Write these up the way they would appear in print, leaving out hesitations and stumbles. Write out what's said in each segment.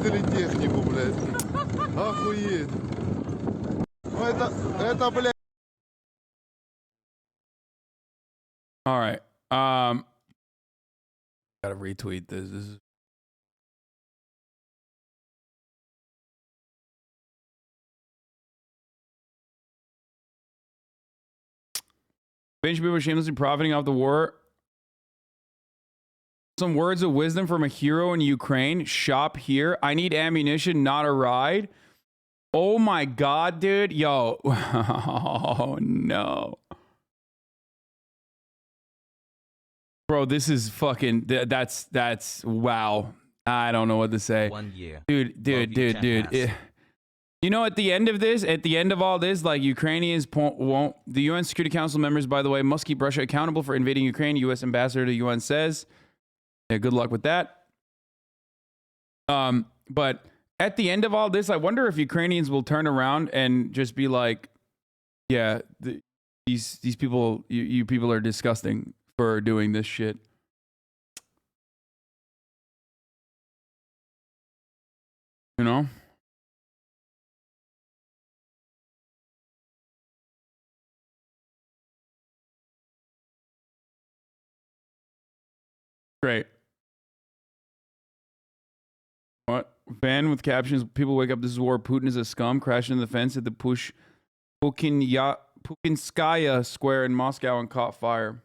выпустили технику, блядь. Охуеть. Ну это, блядь. All right. Gotta retweet this. This is Finnish people are shamelessly profiting off the war. Some words of wisdom from a hero in Ukraine. Shop here. I need ammunition, not a ride. Oh my god, dude. Yo. Oh no. Bro, this is fucking that's wow. I don't know what to say. 1 year. Dude. You know, at the end of this, at the end of all this, like Ukrainians won't. The UN Security Council members, by the way, must keep Russia accountable for invading Ukraine. U.S. ambassador to UN says. Yeah, good luck with that. But at the end of all this, I wonder if Ukrainians will turn around and just be like, "Yeah, these people, you people are disgusting for doing this shit." You know. Great. What? Van with captions. People wake up. This is war. Putin is a scum. Crashed into the fence at the Pukinskaya Square in Moscow and caught fire.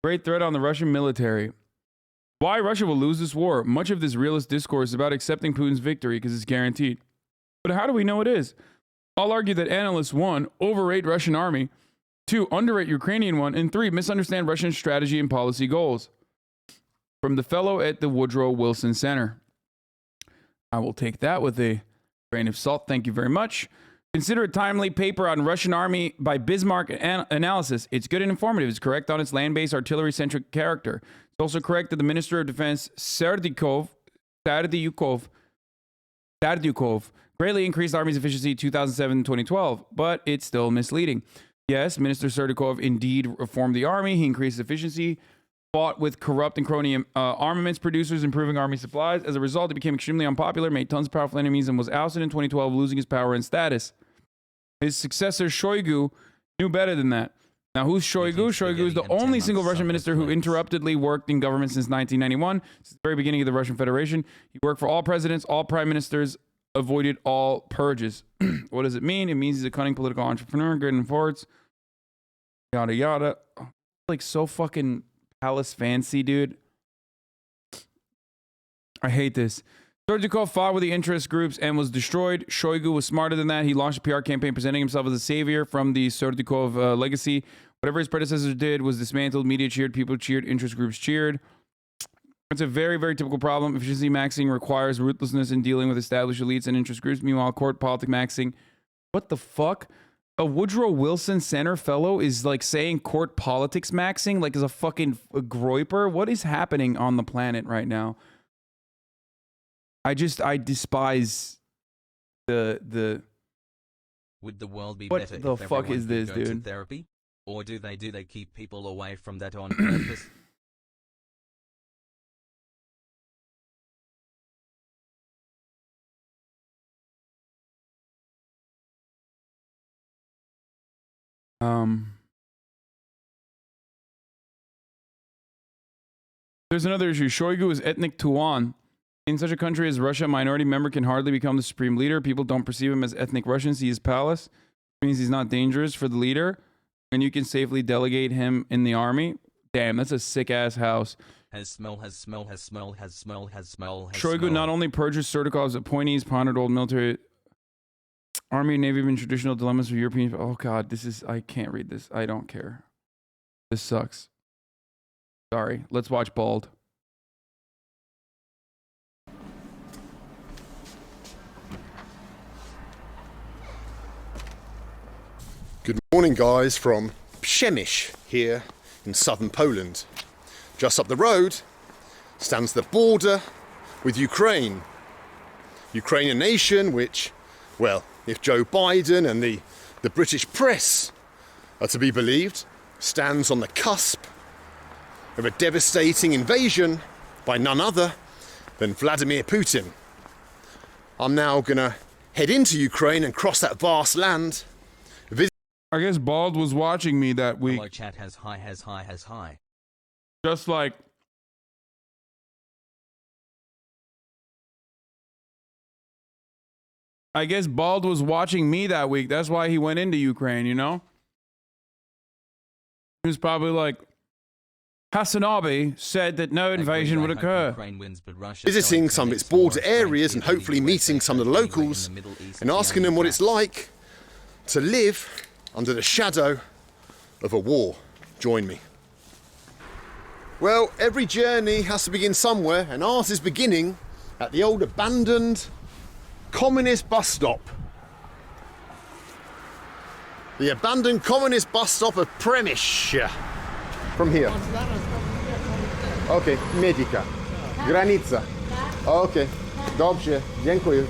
Great threat on the Russian military. Why Russia will lose this war? Much of this realist discourse is about accepting Putin's victory because it's guaranteed. But how do we know it is? I'll argue that analysts, 1, overrate Russian army, 2, underrate Ukrainian one, and 3, misunderstand Russian strategy and policy goals. From the fellow at the Woodrow Wilson Center. I will take that with a grain of salt. Thank you very much. Consider a timely paper on Russian army by Bismarck analysis. It's good and informative. It's correct on its land-based artillery-centric character. It's also correct that the Minister of Defense, Serdyukov, greatly increased the Army's efficiency in 2007-2012, but it's still misleading. Yes, Minister Serdyukov indeed reformed the Army. He increased efficiency, fought with corrupt and crony armaments producers, improving Army supplies. As a result, he became extremely unpopular, made tons of powerful enemies, and was ousted in 2012, losing his power and status. His successor, Shoigu, knew better than that. Now, who's Shoigu? Shoigu is the only single Russian minister who interruptedly worked in government since 1991, since the very beginning of the Russian Federation. He worked for all presidents, all prime ministers, avoided all purges. What does it mean? It means he's a cunning political entrepreneur, good in forts, yada yada. Like so fucking palace fancy, dude. I hate this. Serdyukov fought with the interest groups and was destroyed. Shoigu was smarter than that. He launched a PR campaign presenting himself as a savior from the Serdyukov legacy. Whatever his predecessors did was dismantled. Media cheered, people cheered, interest groups cheered. It's a very, very typical problem. Efficiency maxing requires ruthlessness in dealing with established elites and interest groups. Meanwhile, court politics maxing. What the fuck? A Woodrow Wilson Center fellow is like saying court politics maxing like is a fucking groiper. What is happening on the planet right now? I despise the. Would the world be what better the if fuck everyone is this, could go to dude? therapy? Or do they keep people away from that on purpose? There's another issue. Shoigu is ethnic Tuan. In such a country as Russia, a minority member can hardly become the supreme leader. People don't perceive him as ethnic Russians. He is palace. It means he's not dangerous for the leader. And you can safely delegate him in the army. Damn, that's a sick-ass house. Shoigu not only purged Serdyukov's appointees, pondered old military... Army and Navy have been traditional dilemmas for European... Oh, God, this is... I can't read this. I don't care. This sucks. Sorry. Let's watch Bald. Good morning, guys, from Przemyśl here in southern Poland. Just up the road stands the border with Ukraine. Ukrainian nation which, well, if Joe Biden and the British press are to be believed, stands on the cusp of a devastating invasion by none other than Vladimir Putin. I'm now gonna head into Ukraine and cross that vast land. I guess Bald was watching me that week. Hello chat has high. Just like... I guess Bald was watching me that week. That's why he went into Ukraine, you know? He was probably like, Hasanabi said that no invasion would occur. Visiting some of its border areas and hopefully meeting some of the locals and asking them what it's like to live under the shadow of a war. Join me. Well, every journey has to begin somewhere, and ours is beginning at the old abandoned communist bus stop. The abandoned communist bus stop of Przemyśl. From here. Okay, Medica. Granica. Okay. Dobrze. Dziękuję.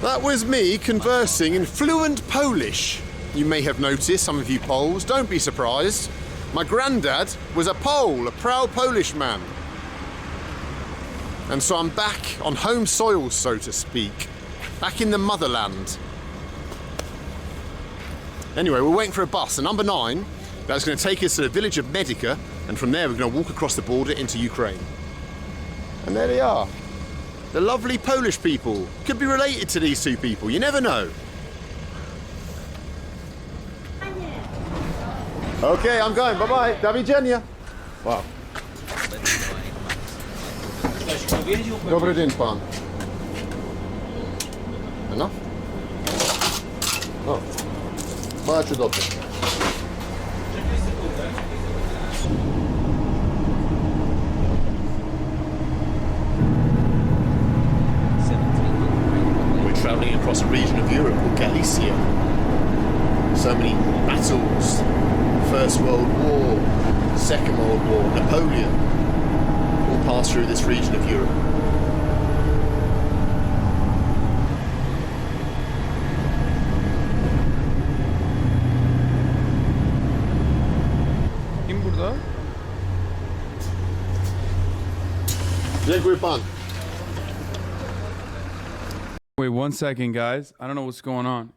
That was me conversing in fluent Polish. You may have noticed, some of you Poles, don't be surprised. My granddad was a Pole, a proud Polish man. And so I'm back on home soil, so to speak. Back in the motherland. Anyway, we're waiting for a bus, a number 9, that's going to take us to the village of Medica, and from there we're going to walk across the border into Ukraine. And there they are. The lovely Polish people. Could be related to these two people, you never know. Okay, I'm going, bye-bye. Do widzenia. Wow. Dobry dzień, pan. Enough? O, bardzo dobrze. We're travelling across a region of Europe called Galicia. So many battles. First World War, Second World War, Napoleon, all passed through this region of Europe. Kim burada? Dziękuję pan. Wait 1 second, guys. I don't know what's going on.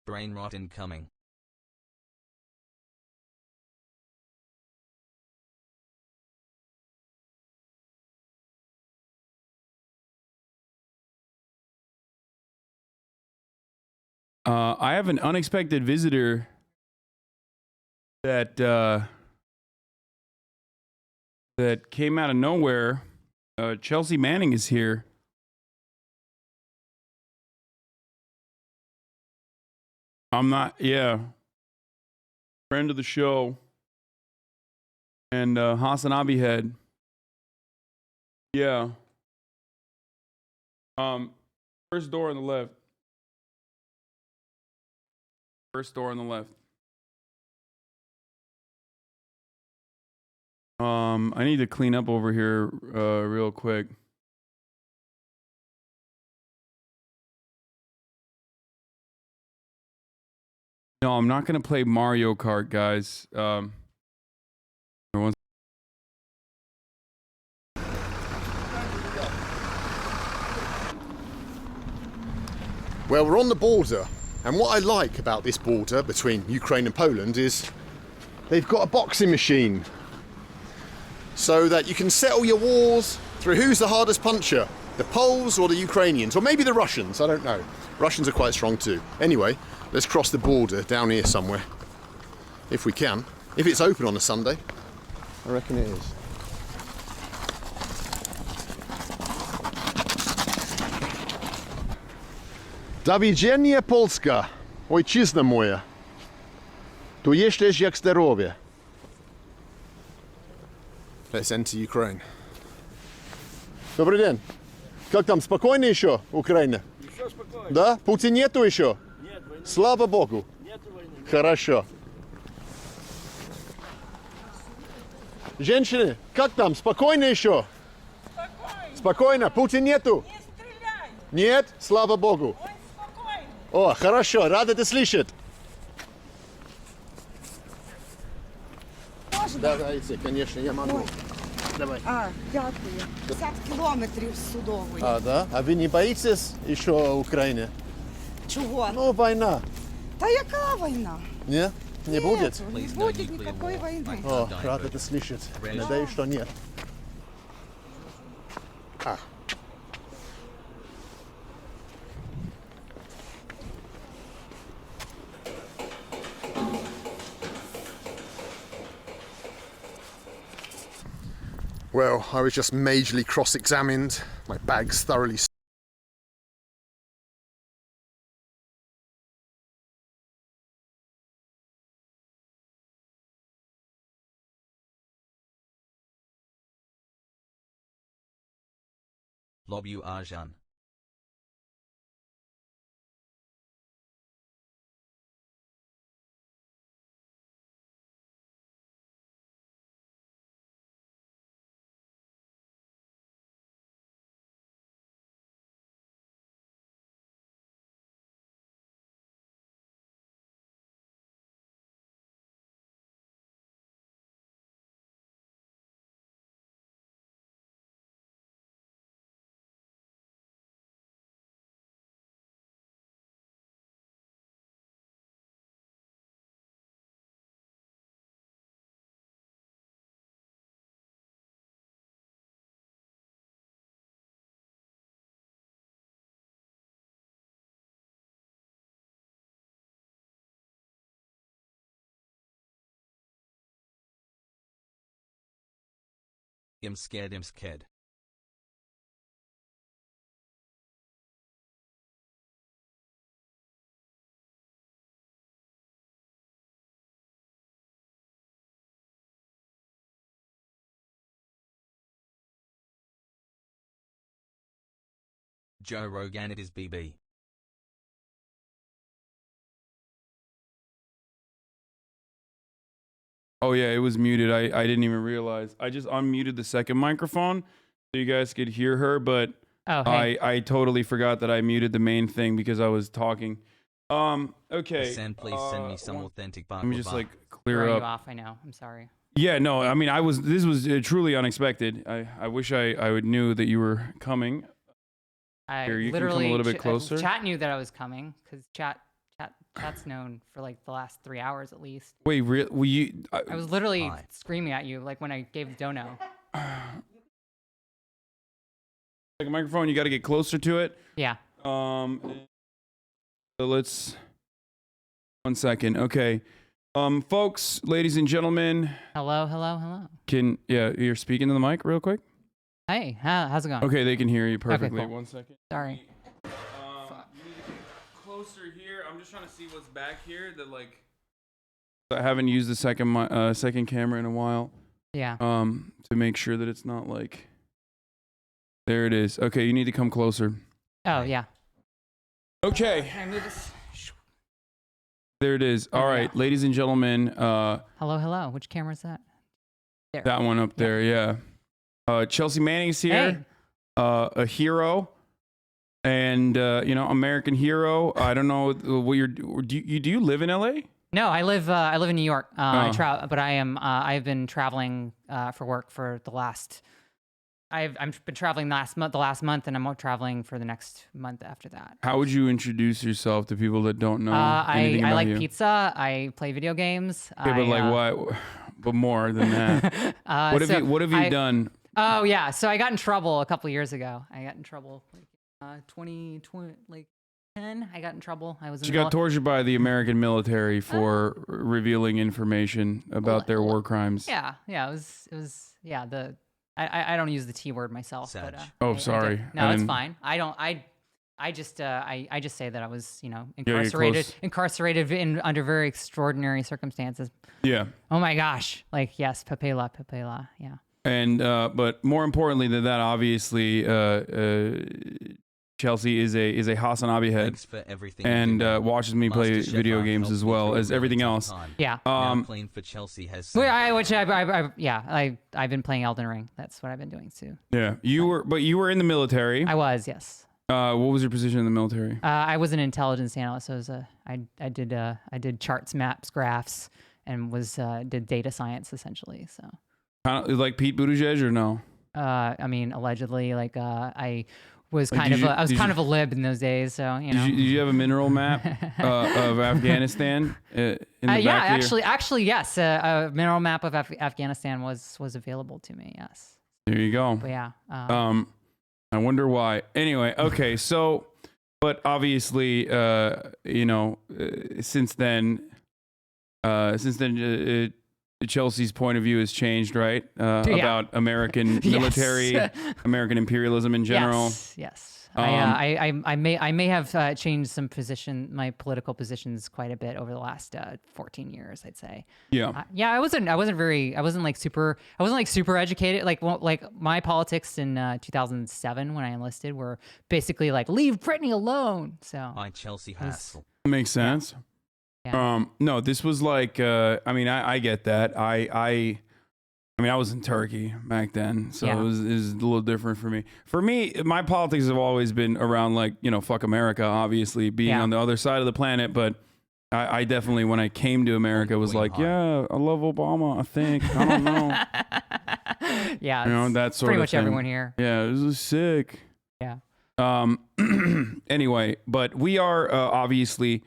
Brain rot incoming. I have an unexpected visitor that that came out of nowhere. Chelsea Manning is here. I'm not, yeah. Friend of the show. And Hasanabi head. Yeah. First door on the left. First door on the left. I need to clean up over here real quick. No, I'm not going to play Mario Kart, guys. Well, we're on the border, and what I like about this border between Ukraine and Poland is they've got a boxing machine so that you can settle your wars Through who's the hardest puncher? The Poles or the Ukrainians? Or maybe the Russians, I don't know. Russians are quite strong too. Anyway, let's cross the border down here somewhere. If we can. If it's open on a Sunday. I reckon it is. Do widzenia Polska, ojczyzna moja. Tu jesteś jak zdrowie. Let's enter Ukraine. Добрый день. Как там, спокойно еще, Украина? Еще спокойно. Да? Путин нету еще? Нет войны. Слава Богу. Нету войны. Хорошо. Женщины, как там, спокойно еще? Спокойно, Спокойно, Путин нету? не стреляй, Нет? Слава Богу. он спокойный. О, хорошо, рад это слышать. Можна? Давайте, конечно, я могу. Давай. Дякую. 50 кілометрів з судової. Да? А вы не боитесь еще Украины? Чого? Ну, война. Та яка війна? Не? Не будет? Нету, не Please, no буде nuclear ніякої war. війни. Right. О, рад это слышать. Надеюсь, что нет. А. Well, I was just majorly cross-examined. My bag's thoroughly Lobu Arjan. I'm scared. Joe Rogan, it is BB. Oh yeah, it was muted. I didn't even realize. I just unmuted the second microphone so you guys could hear her, but Oh, hey. I totally forgot that I muted the main thing because I was talking. Okay. Please send me some authentic Let me just baklava. like clear Throwing up. you off, I know. I'm sorry. Yeah, no, I mean, this was truly unexpected. I wish I would knew that you were coming. I Here, you can come a literally little bit closer. Chat knew that I was coming because chat's known for like the last 3 hours at least. Wait, were you? I was literally Hi. screaming at you like when I gave the dono. Like a microphone, you got to get closer to it. Yeah. So let's. 1 second. Okay. Folks, ladies and gentlemen, Hello. you're speaking to the mic real quick? Hey, how's it going? Okay, they can hear you perfectly. cool. 1 second. Sorry. You need to get closer here. I'm just trying to see what's back here. That like, I haven't used the second camera in a while. Yeah. To make sure that it's not like. There it is. Okay, you need to come closer. Oh, yeah. Okay. Can I move this? There it is. All right, Yeah. ladies and gentlemen. Hello. Which camera is that? There. That one up there, yeah. Chelsea Manning's here. Hey. A hero. And American hero. I don't know what do you live in LA? No, I live in New York. Oh. But I've been traveling for work for the last. I've been traveling the last month, and I'm traveling for the next month after that. How would you introduce yourself to people that don't know anything I about like you? pizza. I play video games. Okay, but like what? But more than that. What have you done? Oh yeah, so I got in trouble a couple years ago. I got in trouble like 2020, like 10. I got in trouble. I was in She the got tortured by the American military for revealing information about their war crimes. Yeah, yeah, it was yeah. I don't use the T word myself, but Sag. Oh, I sorry. did. I No, it's didn't- fine. I just say that I was, you know, you're close. incarcerated under very extraordinary circumstances. Yeah. Oh my gosh. Like, yes, papela. Yeah. And but more importantly than that, obviously, Chelsea is a Hasanabi head Thanks for everything. you and do, man. watches me play Master Chef video Art games helped as me well through a as really everything tough else. time. Yeah. Now playing for Chelsea has. I've been playing Elden Ring. That's what I've been doing too. Yeah, you were in the military. I was, yes. What was your position in the military? I was an intelligence analyst. So I did charts, maps, graphs, and did data science essentially. So. Kind of like Pete Buttigieg or no? I mean, allegedly, like I was Like, kind did of you- I was did kind you- of a lib in those days. So you know. Did you have a mineral map of Afghanistan in the Yeah, back of your- actually, yes. A mineral map of Afghanistan was available to me. Yes. There you go. But yeah. I wonder why. Anyway, okay, so, but obviously, you know, since then, Chelsea's point of view has changed, right? About American military, American imperialism in general. Yes. I may have changed my political positions quite a bit over the last 14 years, I'd say. Yeah. Yeah, I wasn't like super educated. Like my politics in 2007 when I enlisted were basically like leave Brittany alone. So By Chelsea Hassel. Makes sense. Yeah. No, this was like, I mean, I get that. I mean, I was in Turkey back then, so Yeah. it was a little different for me. For me, my politics have always been around like, you know, fuck America, obviously being on the other side of the planet. But I definitely, when I came to America, was like, yeah, I love Obama. I think I don't know, yeah, you know, it's that sort pretty of much thing. everyone here. Yeah, this is sick. Yeah. Anyway, but we are obviously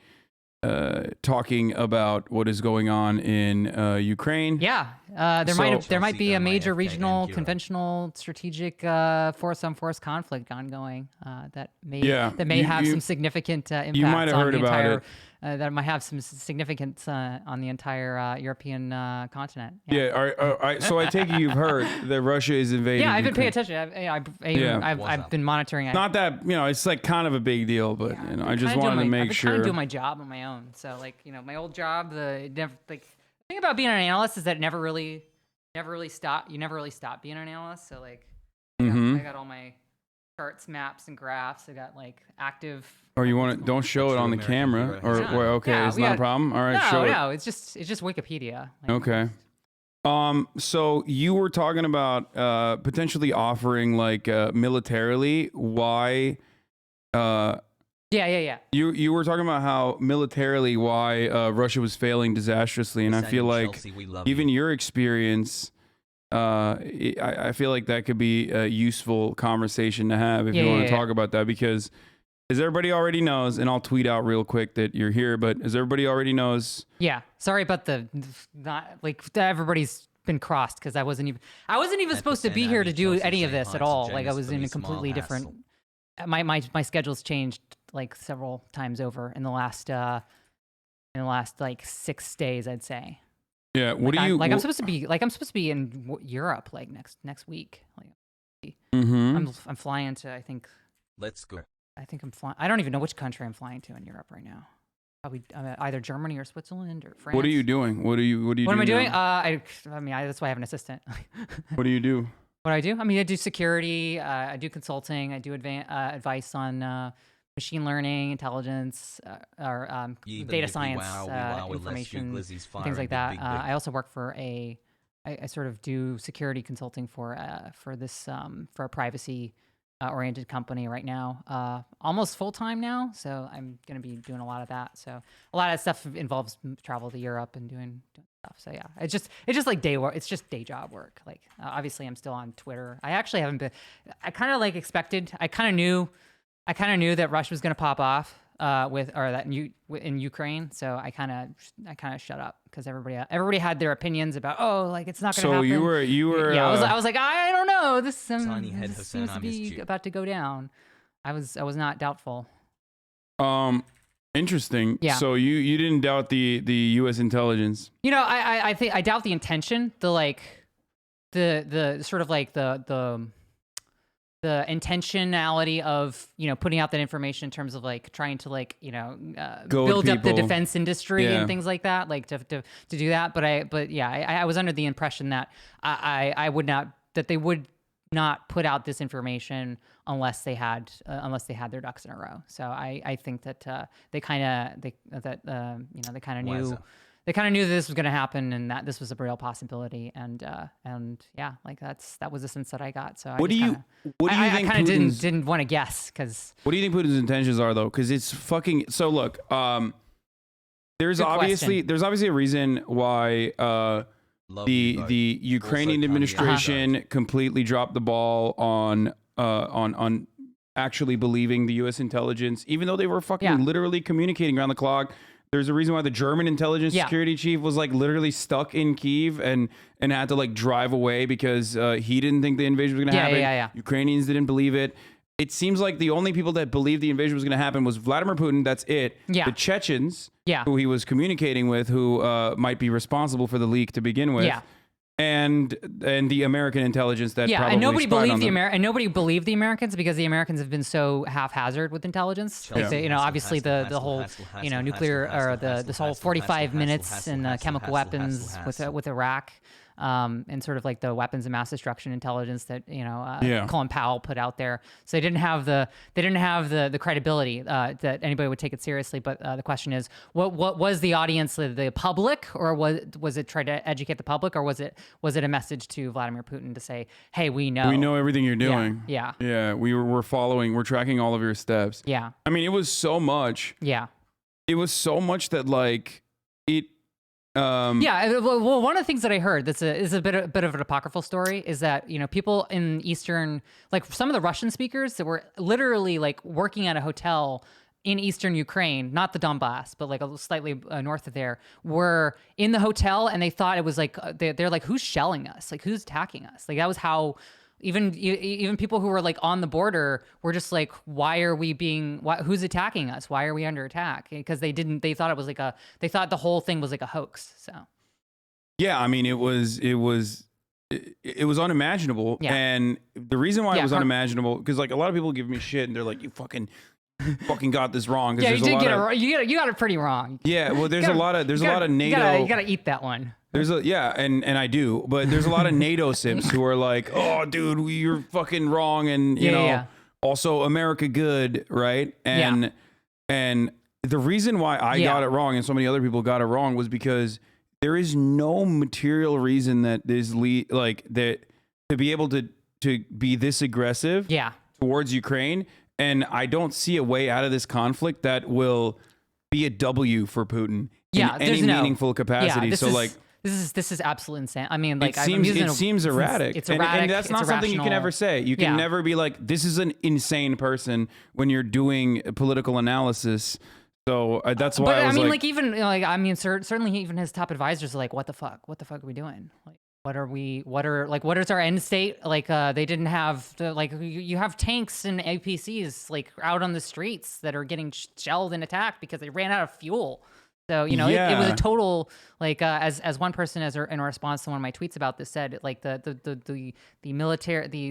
talking about what is going on in Ukraine. Yeah, there might be Chelsea a major MIFK regional, and Europe. conventional, strategic force-on-force conflict ongoing that may Yeah, have you- some significant impacts might have on heard the about entire. it. That might have some significance on the entire European continent. Yeah. So I take it you've heard that Russia is invading. Yeah, I've been paying Ukraine. attention. I've What's been monitoring it. Not that, you know, it's like kind of a big deal, but you know, I just Kinda wanted to doing make I've been sure. kind of doing my job on my own. So like, you know, my old job, the thing about being an analyst is that it never really stop. You never really stop being an analyst. So like, I got all my charts, maps, and graphs. I got like active. Or you want to don't show it on the American camera, hero or has- well, okay, Yeah, it's we not a got- problem. All right, show it. No, it's just Wikipedia. Like, Okay. So you were talking about potentially offering like militarily why Yeah. you were talking about how militarily why Russia was failing disastrously, and I Saying, feel like Chelsea, we love even you. your experience, I feel like that could be a useful conversation to have if you want to talk about that, because as everybody already knows, and I'll tweet out real quick that you're here, but as everybody already knows, Yeah. Sorry about everybody's been crossed because I wasn't even supposed to be here to do Chelsea any of say this hi at to all. Like I James was for in me, a completely small different. hassle. My schedule's changed like several times over in the last like 6 days, I'd say. yeah. What do Like, you I'm supposed to be in Europe like next week. Like Mm-hmm. I'm flying to Let's go. I'm flying. I don't even know which country I'm flying to in Europe right now. Probably either Germany or Switzerland or France. What are you doing? What What am I doing? now? That's why I have an assistant. What do you do? What I do? I mean, I do security. I do consulting. I do advice on machine learning, intelligence, or Even data if we science wow, we wow, unless you information, glizzies and fire things like the that. big I also work for I sort of do security consulting for a privacy oriented company right now, almost full time now. So I'm going to be doing a lot of that. So a lot of that stuff involves travel to Europe and doing stuff. So yeah, it's just like day work. It's just day job work. Like obviously I'm still on Twitter. I actually haven't been. I kind of like expected. I kind of knew that Russia was going to pop off in Ukraine. So I kind of shut up because everybody had their opinions about like it's not going to happen. So you were yeah. I was like I don't know. This Tiny head this seems to Hasanabi is be due. about to go down. I was not doubtful. Interesting. Yeah. So you didn't doubt the U.S. intelligence. You know, I think I doubt the intention. The sort of like the intentionality of putting out that information in terms of like trying to like build up the people. defense industry Yeah. and things like that, like to do that. But I was under the impression that I would not, that they would not put out this information unless they had their ducks in a row. So I think that they kind of knew. They kind of knew that this was going to happen and that this was a real possibility, and yeah, like that was the sense that I got. So What do you think? I kind of Putin's- didn't want to guess because What do you think Putin's intentions are, though? Because it's fucking. So look, there's Good obviously question. a reason why Love you both. the Ukrainian Also, administration completely dropped the ball on actually believing the U.S. intelligence, even though they were fucking Yeah. literally communicating around the clock. There's a reason why the German intelligence Yeah. security chief was like literally stuck in Kyiv and had to like drive away because he didn't think the invasion was going to happen. Yeah. Ukrainians didn't believe it. It seems like the only people that believed the invasion was going to happen was Vladimir Putin. That's it. Yeah. The Chechens, Yeah. who he was communicating with, who might be responsible for the leak to begin with. Yeah. And the American intelligence that yeah, probably and nobody spied on believed them. and nobody believed the Americans because the Americans have been so haphazard with intelligence. Like Chelsea, obviously hassle, the whole hassle, nuclear hassle, or this whole hassle, 45 hassle, minutes hassle, and hassle, chemical hassle, weapons hassle. with Iraq. And sort of like the weapons of mass destruction intelligence that Yeah. Colin Powell put out there. So they didn't have the credibility that anybody would take it seriously. But the question is, what was the audience, the public, or was it try to educate the public, or was it a message to Vladimir Putin to say, hey, we know everything you're doing. Yeah. We're following, we're tracking all of your steps. Yeah. I mean, it was so much that like it. Well, one of the things that I heard that's is a bit of an apocryphal story is that people in Eastern, like some of the Russian speakers that were literally like working at a hotel in Eastern Ukraine, not the Donbass, but like a little slightly north of there, were in the hotel and they thought it was like they're like, who's shelling us? Like, who's attacking us? Like that was how. Even people who were like on the border were just like, who's attacking us? Why are we under attack? Because they thought it was like they thought the whole thing was like a hoax. So Yeah, I mean, it was unimaginable. Yeah. And the reason why it Yeah, was unimaginable, because like a lot of people give me shit and they're like, you fucking got this wrong. 'Cause yeah, you there's did a get it lot of- wrong. You got it pretty wrong. Yeah, well, there's a lot of NATO. You gotta eat that one. And I do, but there's a lot of NATO simps who are like, oh, dude, you're fucking wrong, and you know, Yeah. also America good, right? And the reason why I Yeah. got it wrong and so many other people got it wrong was because there is no material reason that that to be able to be this aggressive Yeah. towards Ukraine, and I don't see a way out of this conflict that will be a W for Putin Yeah, in any there's no- meaningful capacity. Yeah, so like. this is absolutely insane. I mean, like It seems erratic. It's erratic. And that's not it's something you can irrational. ever say. You can Yeah. never be like, this is an insane person when you're doing political analysis. So that's why But I was I mean, like, I mean, certainly even his top advisors are like, what the fuck are we doing? Like, what is our end state? Like, they didn't have you have tanks and APCs like out on the streets that are getting shelled and attacked because they ran out of fuel. So, it was Yeah. a total, like, as one person in response to one of my tweets about this said, like the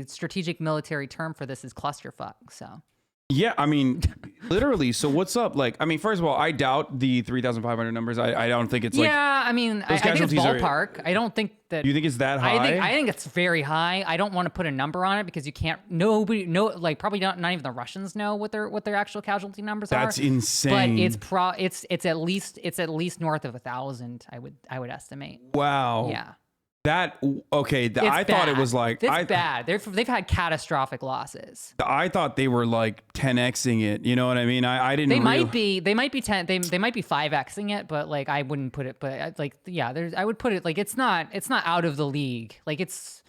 strategic military term for this is clusterfuck. So. yeah, I mean, literally. So what's up? Like, I mean, first of all, I doubt the 3,500 numbers. I don't think it's like, Yeah, I mean, I think it's casualties are- ballpark. I don't think that. you think it's that high? I think it's very high. I don't want to put a number on it because you can't. Probably not even the Russians know what their actual casualty numbers are. That's insane. But it's at least north of 1,000. I would estimate. Wow. Yeah. I thought it was like, it's bad. They've had catastrophic losses. I thought they were like 10xing it. You know what I mean? I didn't. They might be 10. They might be 5xing it, but like I wouldn't put it. But like I would put it like it's not out of the league. Like it's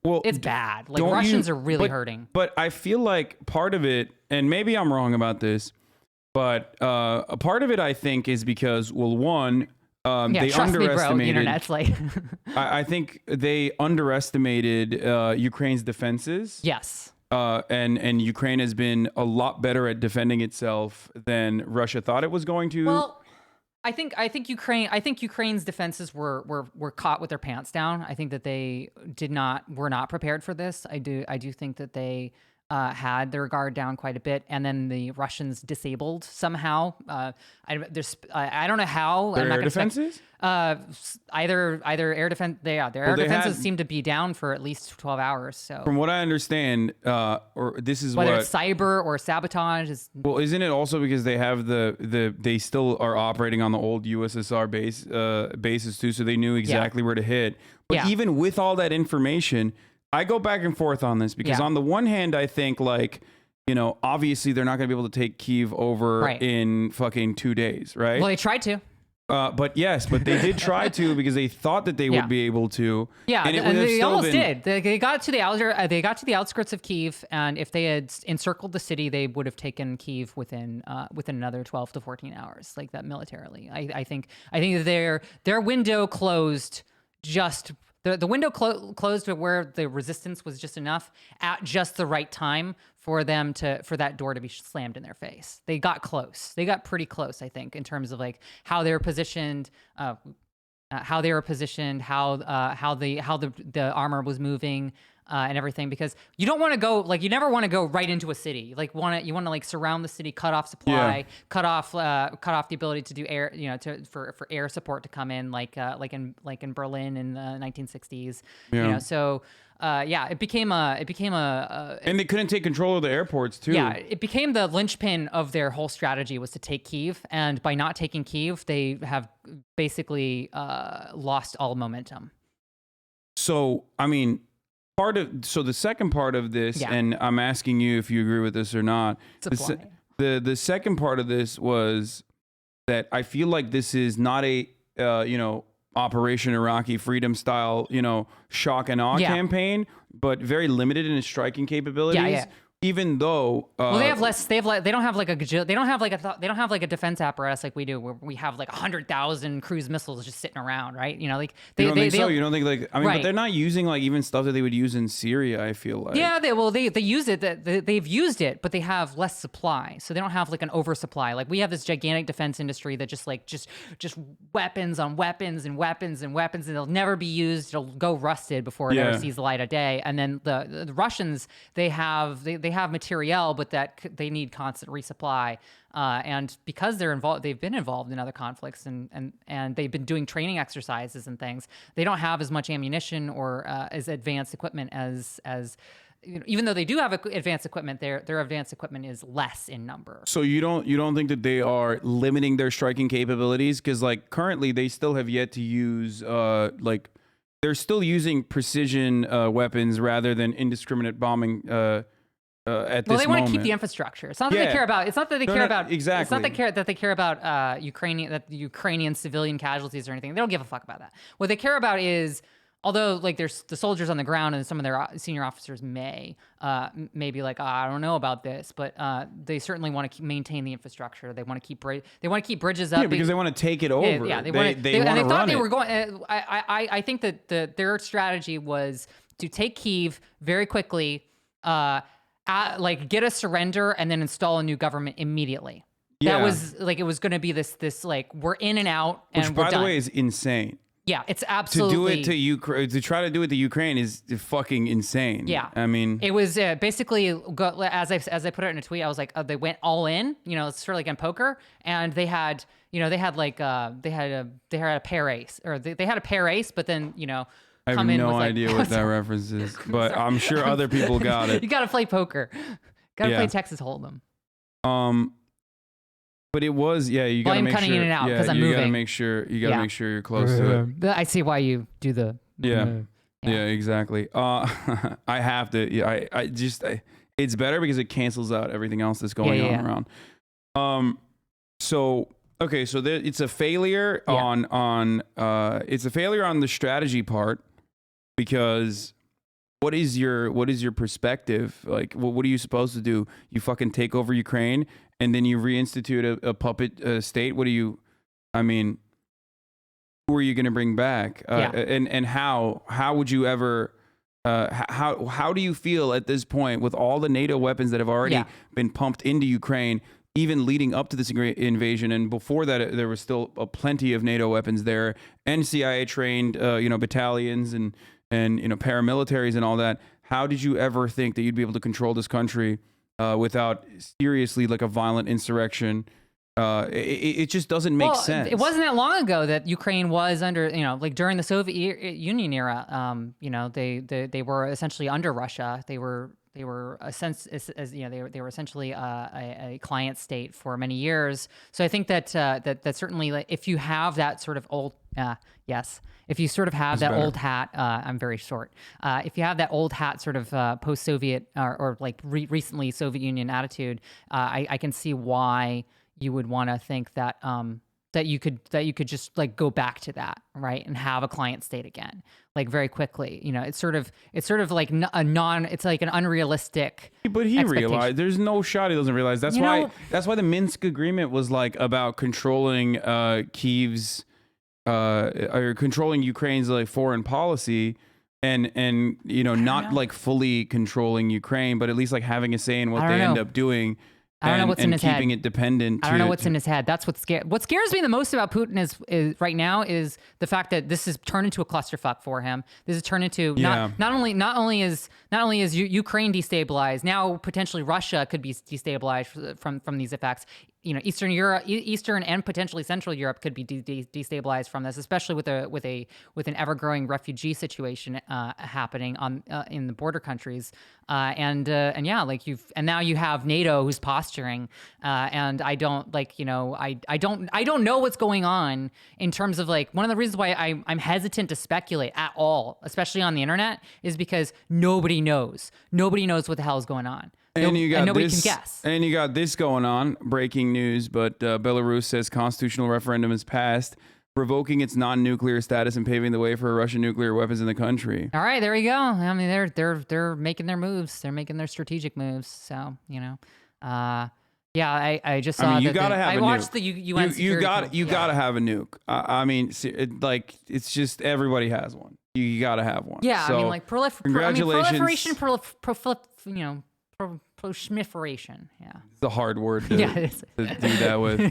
Well, it's bad. Like don't Russians you- are really but- hurting. But I feel like part of it, and maybe I'm wrong about this, but a part of it I think is because, well, one, Yeah, they trust me, bro. The underestimated. internet's like, I think they underestimated Ukraine's defenses. yes. And Ukraine has been a lot better at defending itself than Russia thought it was going to. Well, I think Ukraine's defenses were caught with their pants down. I think that they were not prepared for this. I do think that they had their guard down quite a bit, and then the Russians disabled somehow. I don't know how. Their I'm not air gonna spec- defenses? Either air defense. Their air they defenses had- seem to be down for at least 12 hours. So From what I understand, or this is whether what. it's cyber or sabotage is Well, isn't it also because they have they still are operating on the old USSR bases too, so they knew exactly where to hit. But Yeah. even with all that information, I go back and forth on this because Yeah. on the one hand, I think like, obviously they're not going to be able to take Kyiv over Right. in fucking 2 days, right? well, they tried to. But they did try to because they thought that they Yeah. would be able to. Yeah, and it and would have they still almost been- did. They got to the outskirts of Kyiv, and if they had encircled the city, they would have taken Kyiv within another 12 to 14 hours, like that militarily. I think that their window closed just. The window closed to where the resistance was just enough at just the right time for that door to be slammed in their face. They got close. They got pretty close, I think, in terms of like how they were positioned, how the armor was moving, and everything, because you don't want to go you never want to go right into a city. You want to like surround the city, cut off supply, Yeah. cut off the ability to do air, for air support to come in, like in Berlin in the 1960s. Yeah. So it became a And they couldn't take control of the airports too. yeah, it became the linchpin of their whole strategy was to take Kyiv, and by not taking Kyiv, they have basically lost all momentum. So, I mean, the second part of this, Yeah. and I'm asking you if you agree with this or not. Supply. The second part of this was that I feel like this is not a Operation Iraqi Freedom style, shock and awe Yeah. campaign, but very limited in its striking capabilities. Yeah. Even though Well, they have less. They don't have like a defense apparatus like we do, where we have like 100,000 cruise missiles just sitting around, right? Like you don't think so? You don't think like I mean, but Right. they're not using like even stuff that they would use in Syria. I feel like Yeah, they use it. They've used it, but they have less supply, so they don't have like an oversupply. Like we have this gigantic defense industry that just weapons on weapons and weapons and weapons, and they'll never be used. It'll go rusted before it Yeah. ever sees the light of day. And then the Russians, they have materiel, but they need constant resupply. And because they've been involved in other conflicts and they've been doing training exercises and things. They don't have as much ammunition or as advanced equipment as even though they do have advanced equipment, their advanced equipment is less in number. So you don't think that they are limiting their striking capabilities? Because like currently they still have yet to use they're still using precision weapons rather than indiscriminate bombing at this Well, they want to moment. keep the infrastructure. It's not that Yeah. they care about. It's not that they No, care no, about. exactly. It's not that they care about Ukrainian civilian casualties or anything. They don't give a fuck about that. What they care about is, although like there's the soldiers on the ground and some of their senior officers may be like, I don't know about this, but they certainly want to maintain the infrastructure. They want to keep bridges up. Yeah, because they want to take it over. Yeah, they want to want to thought run they it. were going. I think that their strategy was to take Kyiv very quickly, get a surrender, and then install a new government immediately. Yeah. That was like it was going to be this like we're in and out and Which, we're by done. the way, is insane. Yeah, it's To absolutely do it to Ukraine, to try to do it to Ukraine is fucking insane. Yeah, I mean, it was basically as I put it in a tweet. I was like, they went all in. It's sort of like in poker, and they had a pair ace, or they had a pair ace, but then I have come in no with like, idea what that reference is, but I'm sure other people got it. You got to play poker. Got to Yeah. play Texas Hold'em. But it was, you got to I'm make cutting sure. in and out 'cause I'm you got to moving. make sure. You got to Yeah. make sure you're close to it. I see why you do the. Yeah. Yeah, exactly. I have to. Yeah, it's better because it cancels out everything else that's going on around. So okay, so it's a failure on it's a failure on the strategy part because what is your perspective? Like, what are you supposed to do? You fucking take over Ukraine and then you reinstitute a puppet state? What do you? I mean, who are you going to bring back? And how would you ever? How do you feel at this point with all the NATO weapons that have already been pumped into Ukraine, even leading up to this invasion, and before that there was still plenty of NATO weapons there, and CIA trained battalions and paramilitaries and all that. How did you ever think that you'd be able to control this country without seriously like a violent insurrection? It just doesn't make sense. It wasn't that long ago that Ukraine was under, like during the Soviet Union era. They were essentially under Russia. They were a sense as they were essentially a client state for many years. So I think that that certainly, like, if you have that sort of old if you sort of have that old hat, I'm very short. If you have that old hat sort of post-Soviet or like recently Soviet Union attitude, I can see why you would want to think that that you could just like go back to that, right, and have a client state again, like very quickly. It's sort of like it's like an unrealistic. But he realized there's no shot he doesn't realize. That's why the Minsk agreement was like about controlling Kyiv's or controlling Ukraine's like foreign policy. And not like fully controlling Ukraine, but at least like having a say in what they end up doing. I don't know what's in his head. Keeping it dependent. I don't know what's in his head. That's what scares me the most about Putin is right now is the fact that this has turned into a clusterfuck for him. This has turned into not only is Ukraine destabilized, now potentially Russia could be destabilized from these effects. Eastern and potentially Central Europe could be destabilized from this, especially with an ever-growing refugee situation happening in the border countries. And now you have NATO who's posturing, and I don't know what's going on in terms of like one of the reasons why I'm hesitant to speculate at all, especially on the internet, is because nobody knows what the hell is going on. And nobody can guess. And you got this going on, breaking news, but Belarus says constitutional referendum is passed, revoking its non-nuclear status and paving the way for Russian nuclear weapons in the country. All right, there you go. I mean, they're making their moves. They're making their strategic moves. So, I just saw you gotta have I watched the UN security. You gotta have a nuke. I mean, it's just everybody has one. You gotta have one. Yeah, so, I mean, like proliferation, proliferation. Yeah, it's a hard word to do that with.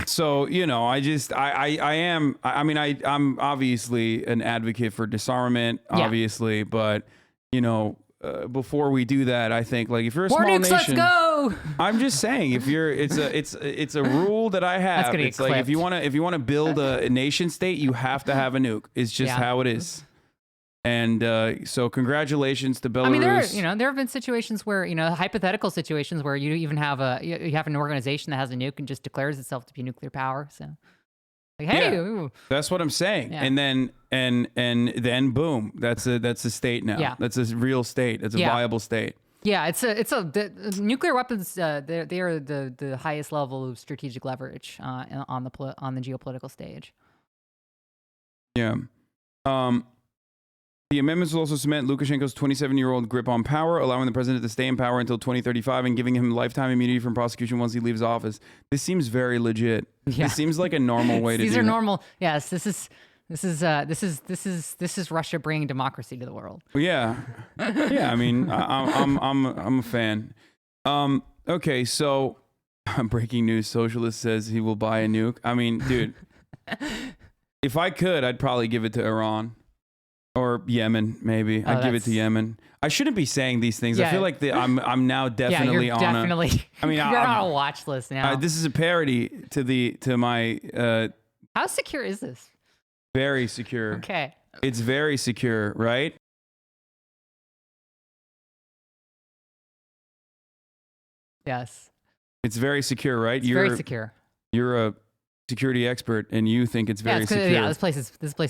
So I'm obviously an advocate for disarmament, obviously, but before we do that, I think like if you're a small nation, let's go. I'm just saying it's a rule that I have. It's like if you want to build a nation state, you have to have a nuke. It's just how it is. And so congratulations to Belarus. I mean, there have been situations where, hypothetical situations where you even have you have an organization that has a nuke and just declares itself to be nuclear power. So, like, hey, that's what I'm saying. Yeah. And then boom, that's a state now. Yeah. That's a real state. It's a viable state. Yeah, the nuclear weapons. They are the highest level of strategic leverage on the geopolitical stage. Yeah. The amendments will also cement Lukashenko's 27-year-old grip on power, allowing the president to stay in power until 2035 and giving him lifetime immunity from prosecution once he leaves office. This seems very legit. Yeah. This seems like a normal way to do it. These are normal. Yes, this is Russia bringing democracy to the world. Yeah. Yeah, I mean, I'm a fan. Okay, so breaking news, Socialist says he will buy a nuke. I mean, dude, if I could, I'd probably give it to Iran. Or Yemen, maybe. I'd give it to Yemen. I shouldn't be saying these things. I feel like I'm now definitely you're definitely. You're on a watch list now. This is a parody to my. How secure is this? Very secure. Okay. It's very secure, right? Yes. It's very secure, right? It's very secure. You're a security expert, and you think it's very secure. Yeah, this place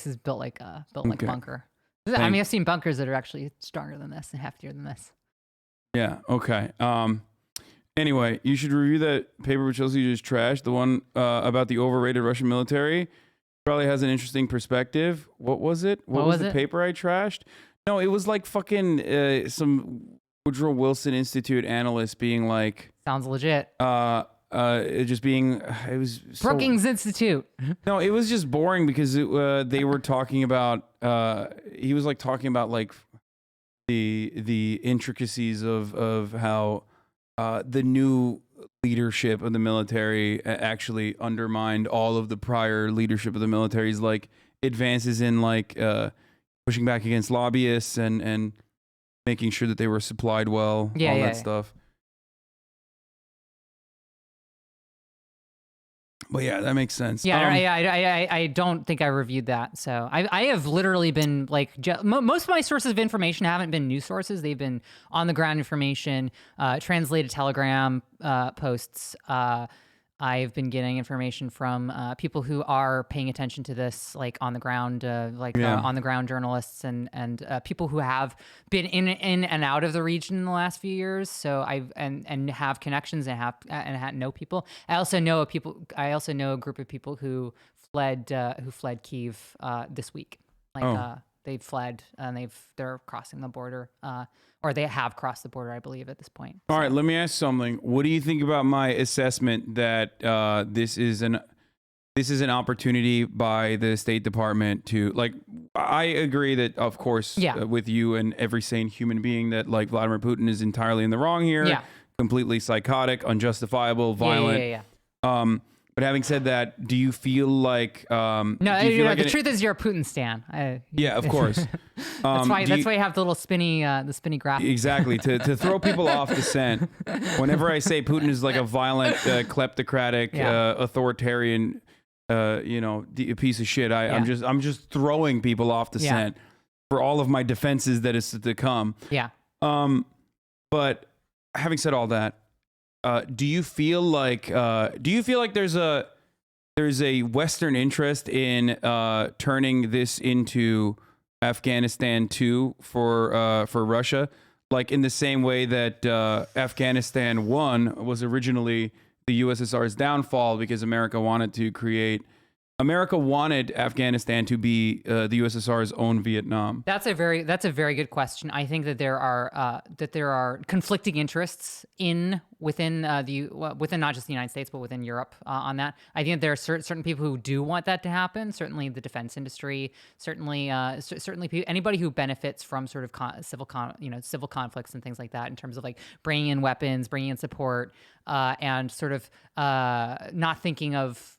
is built like a bunker. I mean, I've seen bunkers that are actually stronger than this and heftier than this. Yeah. Okay. Anyway, you should review that paper which Chelsea just trashed. The one about the overrated Russian military. Probably has an interesting perspective. What was it? What was the paper I trashed? No, it was like fucking some Woodrow Wilson Institute analyst being like, Sounds legit. it just being, it was so, Brookings Institute. no, it was just boring because they were talking about, he was like talking about like the intricacies of how the new leadership of the military actually undermined all of the prior leadership of the military's like advances in like pushing back against lobbyists and making sure that they were supplied well, all that stuff. But yeah, that makes sense. Yeah, I don't think I reviewed that. So I have literally been like, most of my sources of information haven't been news sources. They've been on the ground information, translated Telegram posts. I've been getting information from people who are paying attention to this, like on the ground, on the ground journalists and people who have been in and out of the region in the last few years. So and have connections and know people. I also know a group of people who fled Kyiv this week. They fled and they're crossing the border. Or they have crossed the border, I believe, at this point. All right, let me ask something. What do you think about my assessment that this is an opportunity by the State Department to like? I agree that, of course, with you and every sane human being, that like Vladimir Putin is entirely in the wrong here. Yeah. Completely psychotic, unjustifiable, violent. But having said that, do you feel like the truth is you're a Putin stan. Yeah, of course. That's why you have the little spinny graphic. Exactly, to throw people off the scent. Whenever I say Putin is like a violent, kleptocratic, authoritarian, piece of shit, I'm just throwing people off the scent for all of my defenses that is to come. Yeah. But having said all that, do you feel like there's a Western interest in turning this into Afghanistan 2 for Russia, like in the same way that Afghanistan 1 was originally the USSR's downfall because America wanted Afghanistan to be the USSR's own Vietnam? That's a very good question. I think that there are conflicting interests within not just the United States but within Europe on that. I think there are certain people who do want that to happen. Certainly the defense industry. Certainly anybody who benefits from sort of civil conflicts and things like that in terms of like bringing in weapons, bringing in support, and sort of not thinking of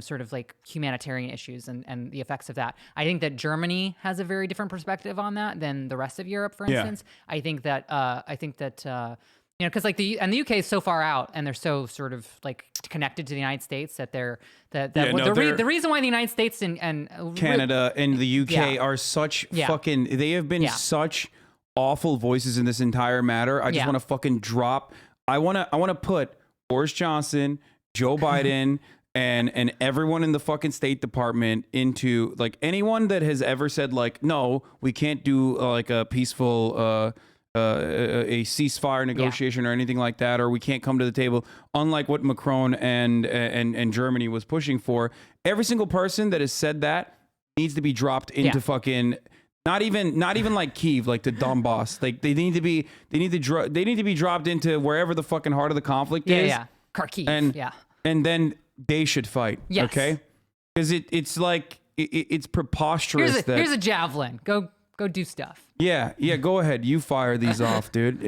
sort of like humanitarian issues and the effects of that. I think that Germany has a very different perspective on that than the rest of Europe, for instance. I think that because like the UK is so far out and they're so sort of like connected to the United States that the reason why the United States and Canada and the UK are such fucking, they have been such awful voices in this entire matter. I just want to fucking drop. I want to put Boris Johnson, Joe Biden, and everyone in the fucking State Department into like anyone that has ever said like, no, we can't do like a peaceful a ceasefire negotiation or anything like that, or we can't come to the table, unlike what Macron and Germany was pushing for. Every single person that has said that needs to be dropped into fucking not even like Kyiv, like the Donbass. Like they need to be dropped into wherever the fucking heart of the conflict is. Kharkiv. And then they should fight. Yes. Okay? Because it's like it's preposterous. Here's a javelin. Go do stuff. Yeah. Go ahead. You fire these off, dude.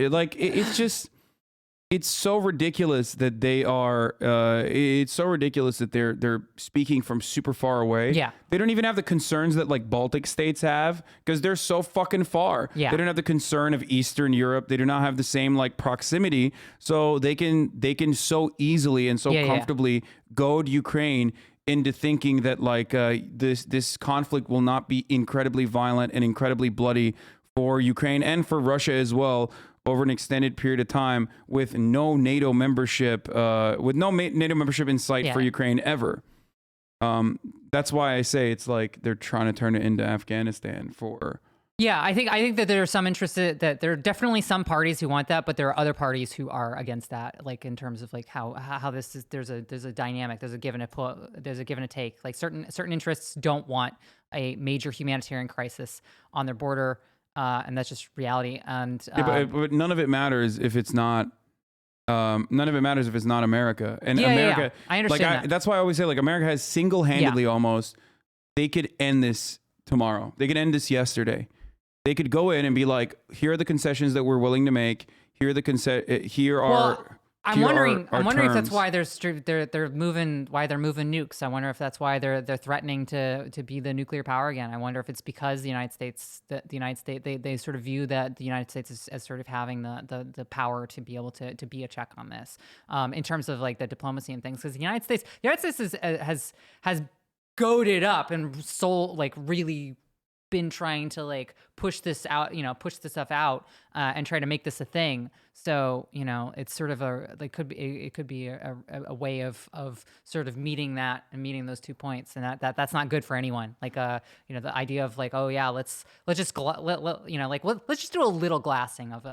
It's so ridiculous that they are. It's so ridiculous that they're speaking from super far away. Yeah. They don't even have the concerns that like Baltic states have because they're so fucking far. Yeah. They don't have the concern of Eastern Europe. They do not have the same like proximity, so they can so easily and so comfortably goad Ukraine into thinking that like this conflict will not be incredibly violent and incredibly bloody for Ukraine and for Russia as well over an extended period of time with no NATO membership in sight for Ukraine ever. That's why I say it's like they're trying to turn it into Afghanistan for. Yeah, I think that there are some interests that there are definitely some parties who want that, but there are other parties who are against that. Like in terms of like how this is, there's a dynamic, there's a give and a take. Like certain interests don't want a major humanitarian crisis on their border. and that's just reality. And but none of it matters if it's not. None of it matters if it's not America. And Yeah, America, I understand like that. that's why I always say, like, America has single-handedly almost. They could end this tomorrow. They could end this yesterday. They could go in and be like, here are the concessions that we're willing to make. Here are the here are. I'm here wondering. are I'm wondering if terms. that's why they're moving. Why they're moving nukes. I wonder if that's why they're threatening to be the nuclear power again. I wonder if it's because the United States, they sort of view that the United States as sort of having the power to be able to be a check on this, in terms of like the diplomacy and things. Because the United States has goaded up and really been trying to like push this out, push this stuff out, and try to make this a thing. So, it's sort of it could be a way of sort of meeting that and meeting those 2 points. And that's not good for anyone. Like, the idea of like, oh yeah, let's just, let's just do a little glassing of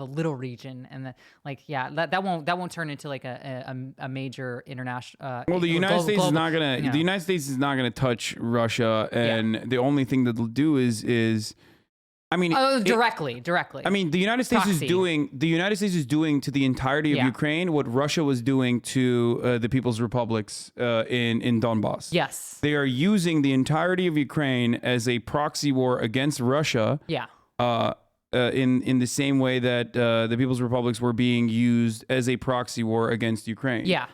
a little region. And that won't turn into like a major international, Well, the United States is not gonna. Yeah. The United States is not gonna touch Russia, and the only thing that they'll do is, I mean, directly. I mean, the United States Proxy. is doing to the entirety of Ukraine what Russia was doing to the People's Republics in Donbass. Yes. They are using the entirety of Ukraine as a proxy war against Russia. Yeah. In the same way that the People's Republics were being used as a proxy war against Ukraine. Yeah.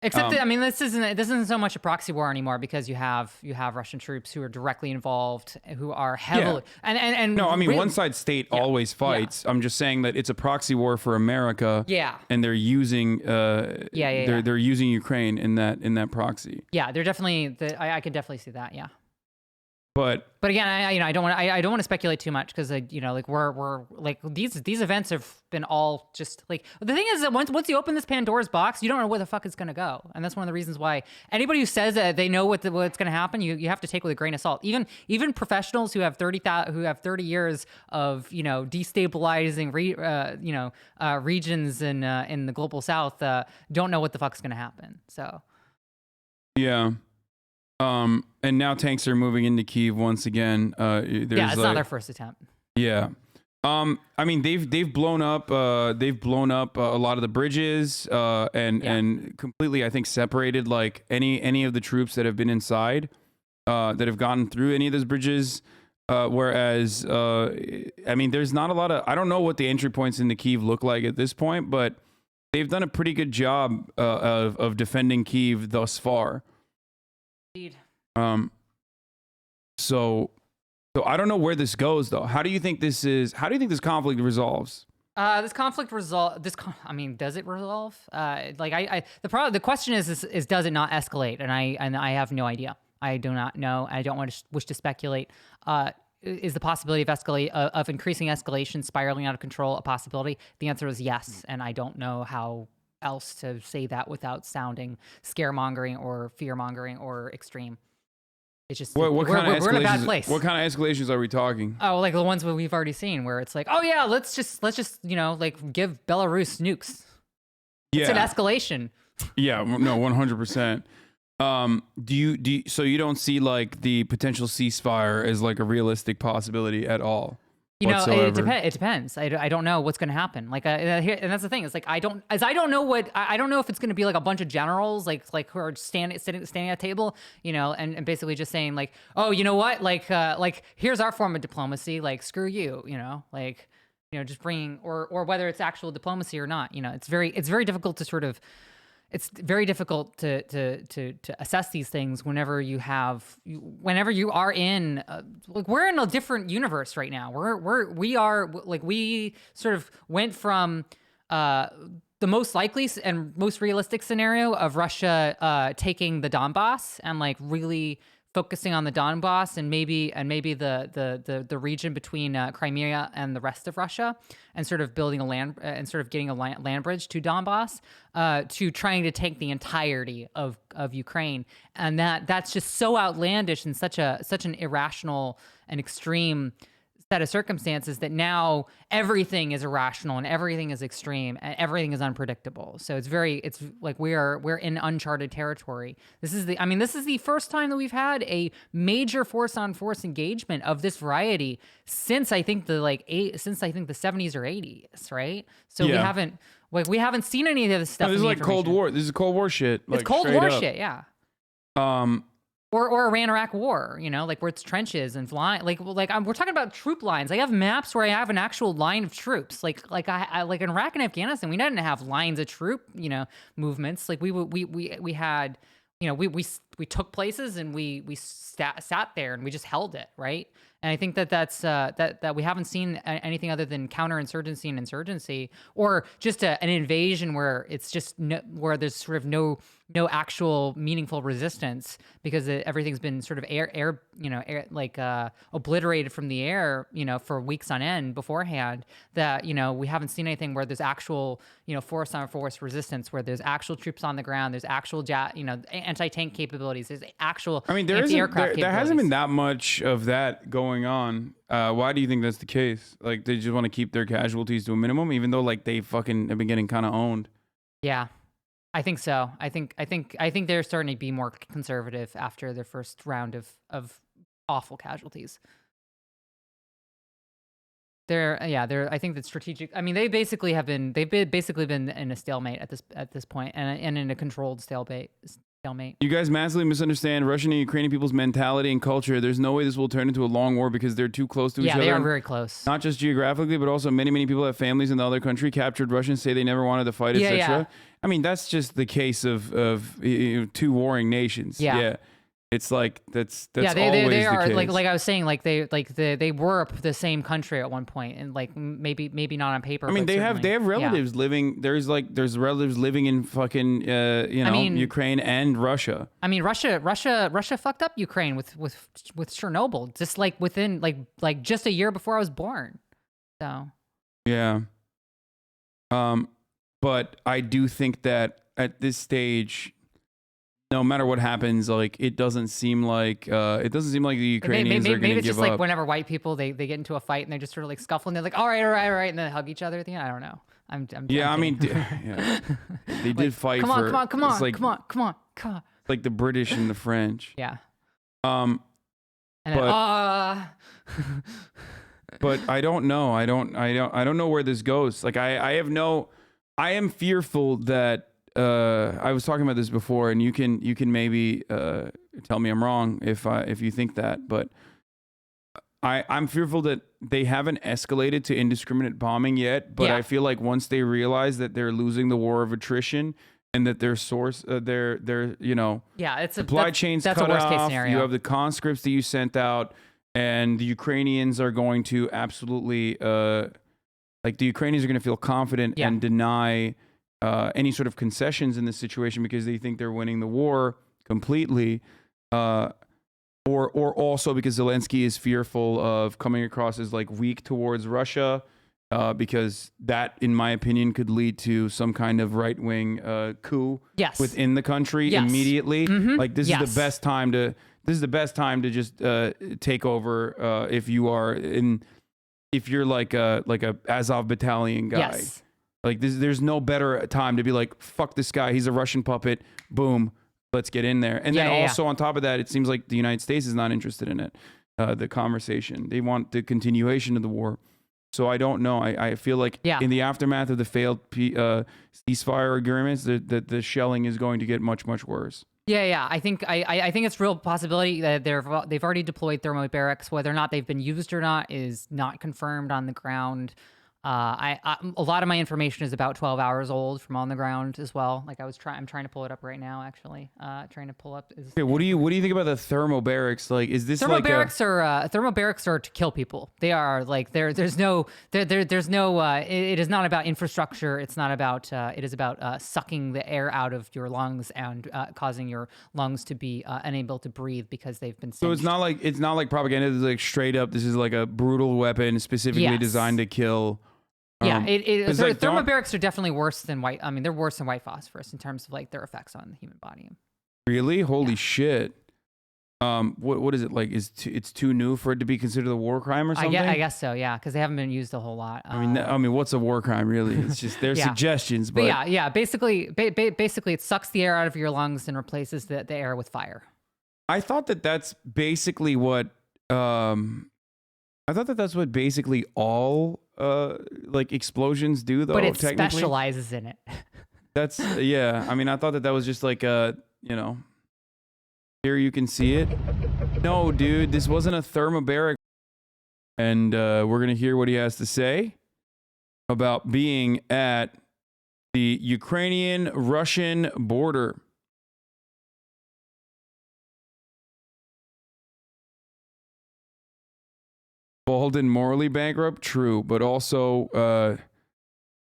Except that, I mean, this isn't so much a proxy war anymore, because you have Russian troops who are directly involved, who are heavily and no, I mean, really, one side state always fights. I'm just saying that it's a proxy war for America. Yeah. And they're using they're using Ukraine in that proxy. Yeah, they're definitely I could definitely see that. Yeah. But again, I don't want to speculate too much, because like we're like these events have been all just like, the thing is that once you open this Pandora's box, you don't know where the fuck it's gonna go, and that's one of the reasons why anybody who says that they know what's gonna happen, you have to take with a grain of salt. Even professionals who have 30 years of destabilizing regions in the global South don't know what the fuck's gonna happen. So yeah. And now tanks are moving into Kyiv once again. It's not their first attempt. Yeah. I mean, they've blown up a lot of the bridges, and completely, I think, separated like any of the troops that have been inside, that have gotten through any of those bridges. Whereas, I mean, there's not a lot of, I don't know what the entry points into Kyiv look like at this point, but they've done a pretty good job of defending Kyiv thus far. Indeed. So I don't know where this goes though. How do you think this conflict resolves? This conflict I mean, does it resolve? The question is does it not escalate? And I have no idea. I do not know. I don't wish to speculate. Is the possibility of increasing escalation, spiraling out of control, a possibility? The answer is yes, and I don't know how else to say that without sounding scaremongering or fearmongering or extreme. It's just what kind of we're in a bad place. What kind of escalations are we talking? Oh, like the ones that we've already seen, where it's like, oh yeah, let's just like give Belarus nukes. It's an escalation. Yeah, no, 100%. So you don't see like the potential ceasefire as like a realistic possibility at all? It depends. I don't know what's going to happen. Like, and that's the thing. It's like I don't know if it's going to be like a bunch of generals like who are standing at a table, and basically just saying like, oh, you know what, like here's our form of diplomacy. Like, screw you, just bringing or whether it's actual diplomacy or not. It's very difficult to sort of. It's very difficult to assess these things whenever you are in like, we're in a different universe right now. We sort of went from the most likely and most realistic scenario of Russia taking the Donbass and like really focusing on the Donbass and maybe the region between Crimea and the rest of Russia, and sort of building getting a land bridge to Donbass, to trying to take the entirety of Ukraine, and that's just so outlandish and such an irrational and extreme set of circumstances that now everything is irrational and everything is extreme and everything is unpredictable. So it's like we're in uncharted territory. This is the first time that we've had a major force on force engagement of this variety since I think the 70s or 80s, right? So Yeah. we haven't seen any of this stuff. No, this in is the like Cold information. War. This is Cold War shit. It's Like, Cold straight War up. shit, yeah. Um, Or Iran-Iraq war, like where it's trenches and flying, we're talking about troop lines. I have maps where I have an actual line of troops, like in Iraq and Afghanistan, we didn't have lines of troop, movements. Like we had, we took places and we sat there and we just held it, right? And I think that's that we haven't seen anything other than counterinsurgency and insurgency, or just an invasion where it's just where there's sort of no actual meaningful resistance because everything's been sort of obliterated from the air, for weeks on end beforehand. That we haven't seen anything where there's actual force on force resistance, where there's actual troops on the ground, there's actual anti-tank capabilities, there's actual there anti-aircraft hasn't been capabilities. that much of that going on. Why do you think that's the case? Like, they just want to keep their casualties to a minimum, even though like they fucking have been getting kind of owned. Yeah, I think so. I think they're starting to be more conservative after their first round of awful casualties. I think that strategic. I mean, they've basically been in a stalemate at this point, and in a controlled stalemate. You guys massively misunderstand Russian and Ukrainian people's mentality and culture. There's no way this will turn into a long war because they're too close to each other. Yeah, they are very close. Not just geographically, but also many people have families in the other country. Captured Russians say they never wanted to fight, etc. Yeah. I mean, that's just the case of two warring nations. Yeah. It's like that's they always they are the case. like I was saying, they were the same country at one point, and maybe not on paper. I mean, but they have certainly. relatives living. There's relatives living in fucking Ukraine and Russia. I mean, Russia fucked up Ukraine with Chernobyl, just like within like just a year before I was born. So Yeah. But I do think that at this stage, no matter what happens, like it doesn't seem like the Ukrainians are going maybe to it's give just like up. whenever white people they get into a fight and they're just sort of like scuffling, they're like all right, and then hug each other at the end. I don't know. I'm Yeah, I I'm mean, kidding. yeah. They did fight come for. on, it's like, come on. like the British and the French. Yeah. Um, And then, but I don't know. I don't know where this goes. Like I am fearful that I was talking about this before, and you can maybe tell me I'm wrong if you think that, but I'm fearful that they haven't escalated to indiscriminate bombing yet, but Yeah. I feel like once they realize that they're losing the war of attrition and that their source their yeah, it's supply chains that's cut a worst off, case scenario. you have the conscripts that you sent out, and the Ukrainians are going to absolutely like the Ukrainians are going to feel confident Yeah. and deny any sort of concessions in this situation because they think they're winning the war completely, or also because Zelensky is fearful of coming across as like weak towards Russia, because that, in my opinion, could lead to some kind of right-wing coup Yes. within the country Yes. immediately. Mhm. Like this Yes. is the best time to just take over if you're like a Azov battalion guy. Yes. Like there's no better time to be like, fuck this guy, he's a Russian puppet, boom, let's get in there. And then Yeah. also on top of that, it seems like the United States is not interested in it, the conversation. They want the continuation of the war. So I don't know. I feel like Yeah. in the aftermath of the failed ceasefire agreements, the shelling is going to get much worse. Yeah. I think it's a real possibility that they've already deployed thermobarics. Whether or not they've been used or not is not confirmed on the ground. A lot of my information is about 12 hours old from on the ground as well. Like I'm trying to pull it up right now. Actually, trying to pull up. Okay, what do you think about the thermobarics? Like, is this thermobarics are to kill people. They are like there's no it is not about infrastructure. It's not about it is about sucking the air out of your lungs and causing your lungs to be unable to breathe because they've been So singed. it's not like propaganda. It's like straight up. This is like a brutal weapon specifically Yes. designed to kill. Yeah, it's like thermobarics are definitely worse than white. I mean, they're worse than white phosphorus in terms of like their effects on the human body. Really? Holy Yeah. shit! what is it like? It's too new for it to be considered a war crime or something? I guess so, yeah, because they haven't been used a whole lot. I mean, what's a war crime really? It's just their Yeah. suggestions, but yeah. Basically, basically, it sucks the air out of your lungs and replaces the air with fire. I thought that that's basically what basically all like explosions do, though. But it technically specializes in it. That's yeah. I mean, I thought that was just like here you can see it. No, dude, this wasn't a thermobaric. And we're gonna hear what he has to say about being at the Ukrainian-Russian border. Bald and morally bankrupt, true, but also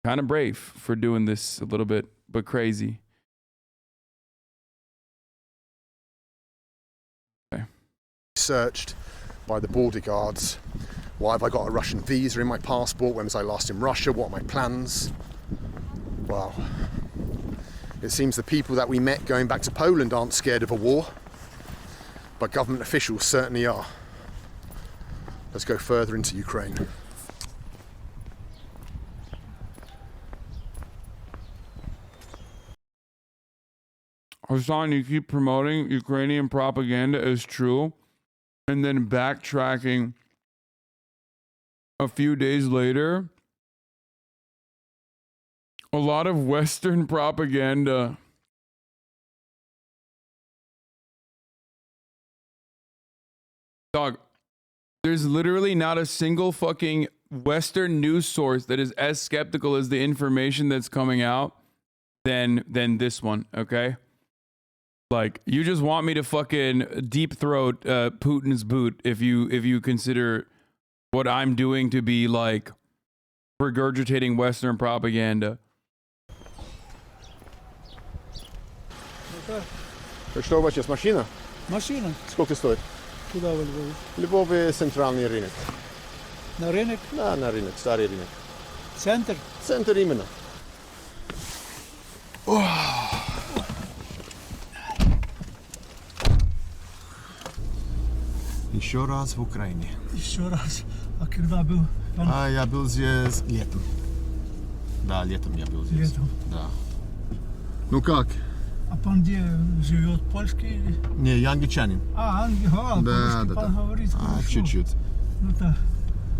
kind of brave for doing this a little bit, but crazy. Okay. Searched by the border guards. Why have I got a Russian visa in my passport? When was I last in Russia? What are my plans? Well, it seems the people that we met going back to Poland aren't scared of a war, but government officials certainly are. Let's go further into Ukraine. Hassan, you keep promoting Ukrainian propaganda as true, and then backtracking a few days later. A lot of Western propaganda dog, there's literally not a single fucking Western news source that is as skeptical as the information that's coming out than this one, okay? Like, you just want me to fucking deep throat Putin's boot if you consider what I'm doing to be like regurgitating Western propaganda. Что у вас сейчас машина? Машина. Сколько стоит? Куда вы Львов? Львове центральный рынок. На рынок? Да, на рынок, старый рынок. Центр? Центр именно. Еще раз в Украине. Еще раз. А когда был? А я был здесь летом. Да, летом я был здесь. Летом. Да. Ну как? А пан где живет? Польский или? Не, я англичанин. Да, да, пан говорит хорошо. Чуть-чуть. Ну да.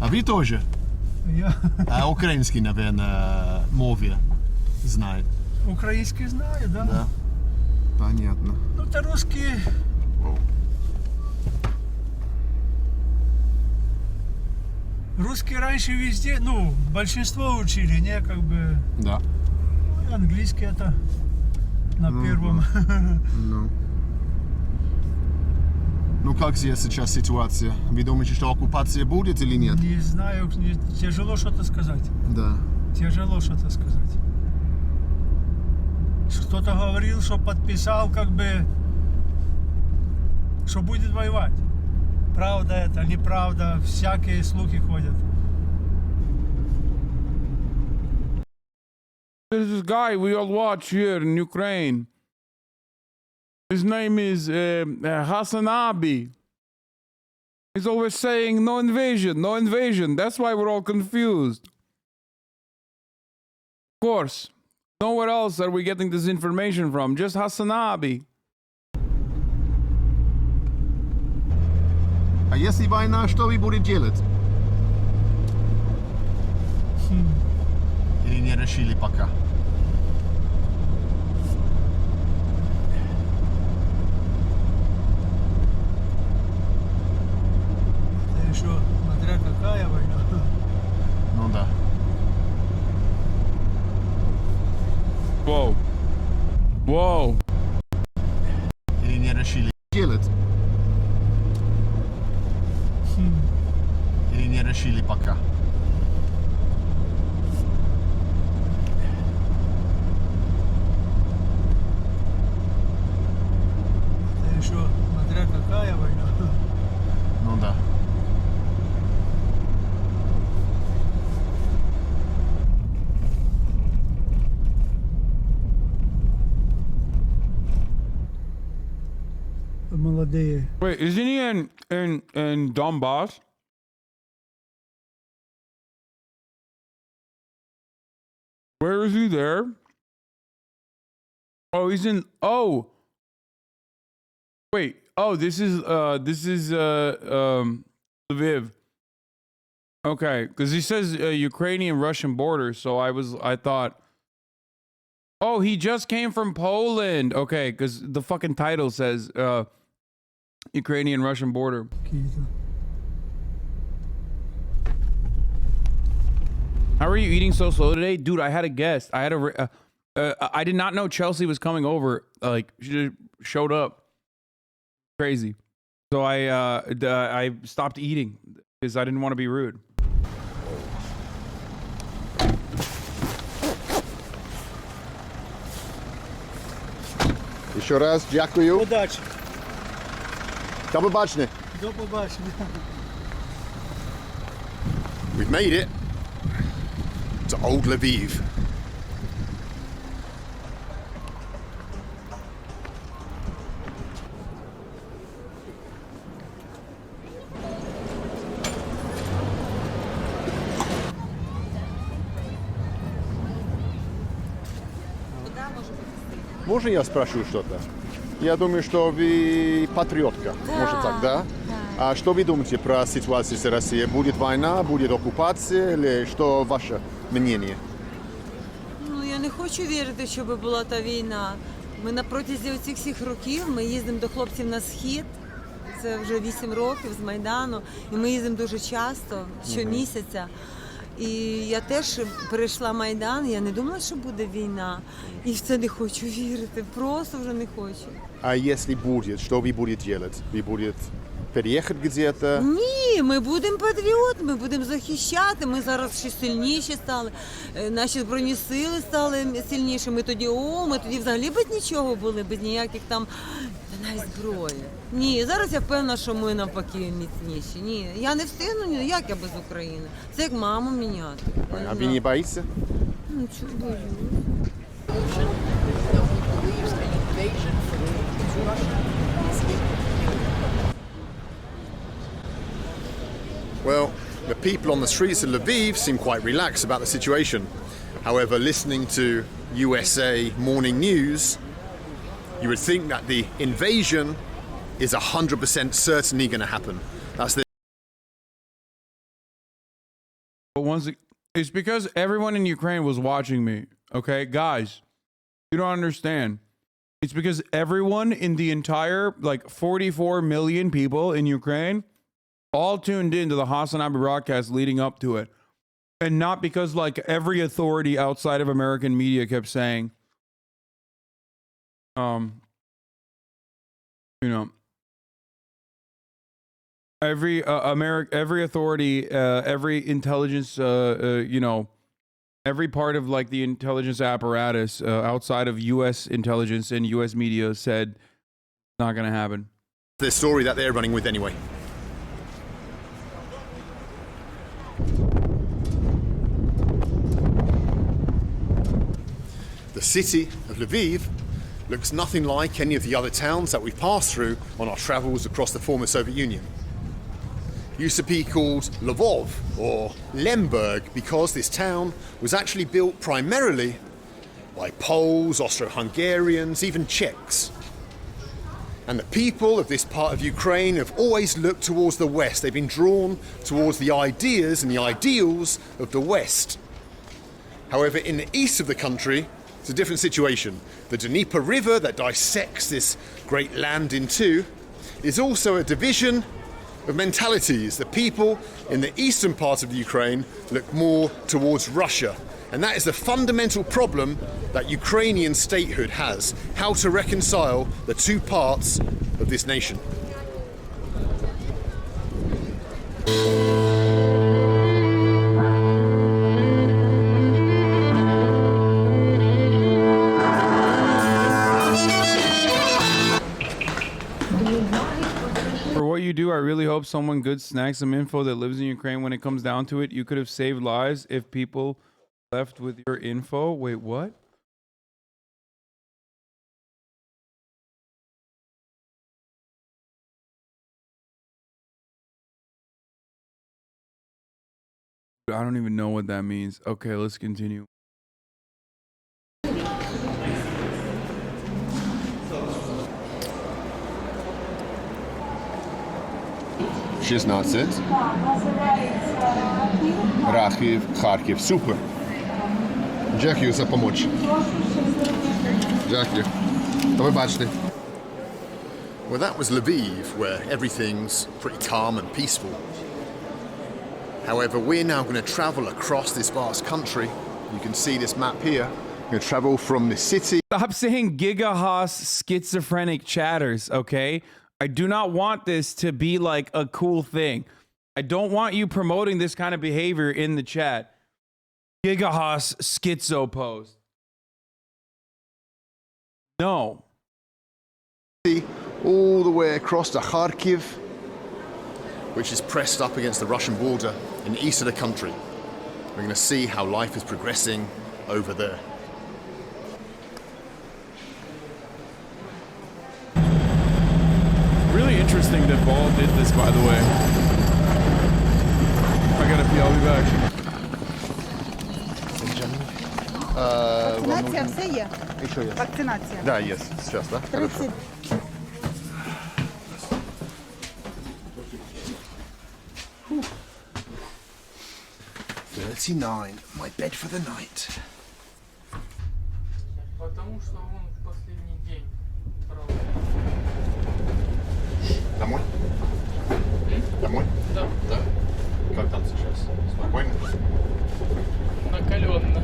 А вы тоже? Я А украинский, наверное, мове знает. украинский знаю, да? Да. Понятно. Ну то русский. Русский раньше везде, ну, большинство учили, не, как бы. Да. Ну, и английский это на первом. Ну. Ну как здесь сейчас ситуация? Вы думаете, что оккупация будет или нет? Не знаю, тяжело что-то сказать. Да. Тяжело что-то сказать. Кто-то говорил, что подписал, как бы, что будет воевать. Правда это, неправда, всякие слухи ходят. There's this guy we all watch here in Ukraine. His name is Hasanabi. He's always saying no invasion, no invasion. That's why we're all confused. Of course, nowhere else are we getting this information from. Just Hasanabi. А если война, что вы будете делать? Или не решили пока? Это еще смотря какая война. Ну да. Whoa. Whoa. Или не решили делать? Или не решили пока? Это еще смотря какая война. Ну да. Молодые де є. Wait, isn't he in Donbass? Where is he there? Oh, he's in. Oh, wait. Oh, this is Lviv. Okay, because he says Ukrainian-Russian border, so I thought. Oh, he just came from Poland. Okay, because the fucking title says Ukrainian-Russian border. Київ. How are you eating so slow today, dude? I had a guest. I did not know Chelsea was coming over. Like, she just showed up. Crazy. So I stopped eating because I didn't want to be rude. Ще раз дякую. Удачі. До побачення. До побачення. We've made it to Old Lviv. Можно я спрошу что-то? Я думаю, что вы патриотка. Может так, да? А что вы думаете про ситуацию с Россией? Будет война, будет оккупация, или что ваше мнение? Ну, я не хочу вірити, щоб була та війна. Ми на протязі оцих всіх років ми їздимо до хлопців на схід. Це вже 8 років з Майдану. І ми їздимо дуже часто, щомісяця. І я теж перейшла Майдан, я не думала, що буде війна. І в це не хочу вірити, просто вже не хочу. А если будет, что вы будете делать? Вы будете переехать где-то? Ні, ми будемо патріот, ми будемо захищати. Ми зараз ще сильніші стали. Наші збройні сили стали сильніші. Ми тоді взагалі без нічого були, без ніяких там навіть зброї. Ні, зараз я впевнена, що ми навпаки міцніші. Ні, я не встигну, як я без України. Це як маму міняти. А вы не боитесь? Ну, чого боюсь? Well, the people on the streets of Lviv seem quite relaxed about the situation. However, listening to USA morning news, you would think that the invasion is 100% certainly going to happen. That's the But it's because everyone in Ukraine was watching me. Okay, guys, you don't understand. It's because everyone in the entire 44 million people in Ukraine all tuned into the Hasanabi broadcast leading up to it. And not because every authority outside of American media kept saying, every authority, every intelligence, every part of the intelligence apparatus outside of U.S. intelligence and U.S. media said it's not going to happen. the story that they're running with anyway. The city of Lviv looks nothing like any of the other towns that we've passed through on our travels across the former Soviet Union. It used to be called Lvov or Lemberg because this town was actually built primarily by Poles, Austro-Hungarians, even Czechs. And the people of this part of Ukraine have always looked towards the West. They've been drawn towards the ideas and the ideals of the West. However, in the east of the country, it's a different situation. The Dnieper River that dissects this great land in two is also a division of mentalities. The people in the eastern part of the Ukraine look more towards Russia. And that is the fundamental problem that Ukrainian statehood has, how to reconcile the two parts of this nation. For what you do, I really hope someone good snacks some info that lives in Ukraine. When it comes down to it, you could have saved lives if people left with your info. Wait, what? I don't even know what that means. Okay, let's continue. 16. Рахів, Харків. Супер. Дякую за помочь. Дякую. До побачення. Well, that was Lviv, where everything's pretty calm and peaceful. However, we're now going to travel across this vast country. You can see this map here. We're going to travel from the city. Stop saying gigahass schizophrenic chatters, okay? I do not want this to be like a cool thing. I don't want you promoting this kind of behavior in the chat. Gigahass schizo post. No. All the way across to Kharkiv, which is pressed up against the Russian border in the east of the country. We're going to see how life is progressing over there. Really interesting that Ball did this, by the way. I gotta pee, I'll be back. Вакцинація все є? Що є? Вакцинація. Да, є. Сейчас, да? 30. Whew. 39. My bed for the night. Потому что он в последний день. Домой? Домой? Да. Да? Как там сейчас? Спокойно? Накаленно.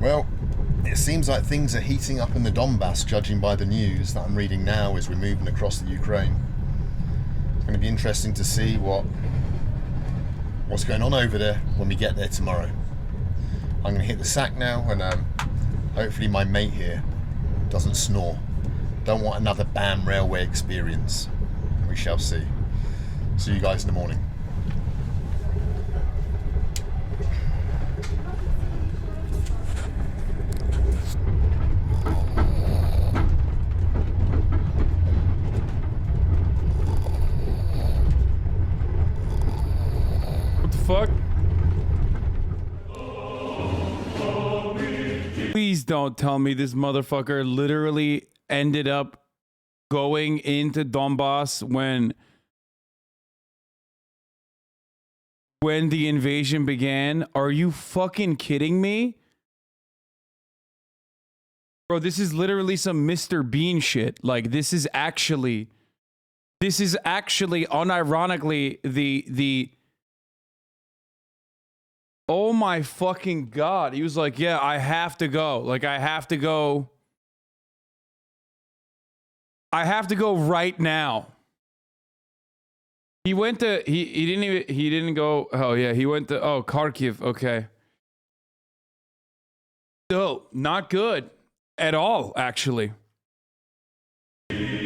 Well, it seems like things are heating up in the Donbass, judging by the news that I'm reading now as we're moving across the Ukraine. It's going to be interesting to see what's going on over there when we get there tomorrow. I'm going to hit the sack now, and hopefully my mate here doesn't snore. Don't want another BAM railway experience. We shall see. See you guys in the morning. What the fuck? Please don't tell me this motherfucker literally ended up going into Donbass when the invasion began. Are you fucking kidding me? Bro, this is literally some Mr. Bean shit. Like, this is actually unironically the oh my fucking God. He was like, yeah, I have to go. Like, I have to go right now. He went to, he didn't go, oh yeah, he went to, oh, Kharkiv, okay. Still, not good at all, actually. Between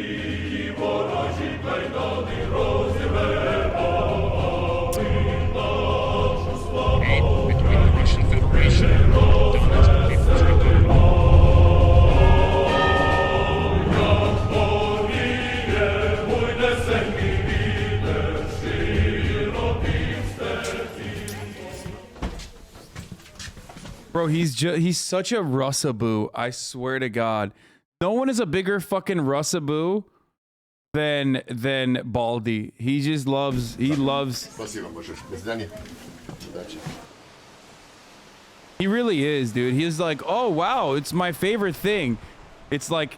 the Russian Federation and the Donetsk People's Republic. Bro, he's such a Russaboo. I swear to God. No one is a bigger fucking Russaboo than Baldy. He just loves, he really is, dude. He's like, oh wow, it's my favorite thing. It's like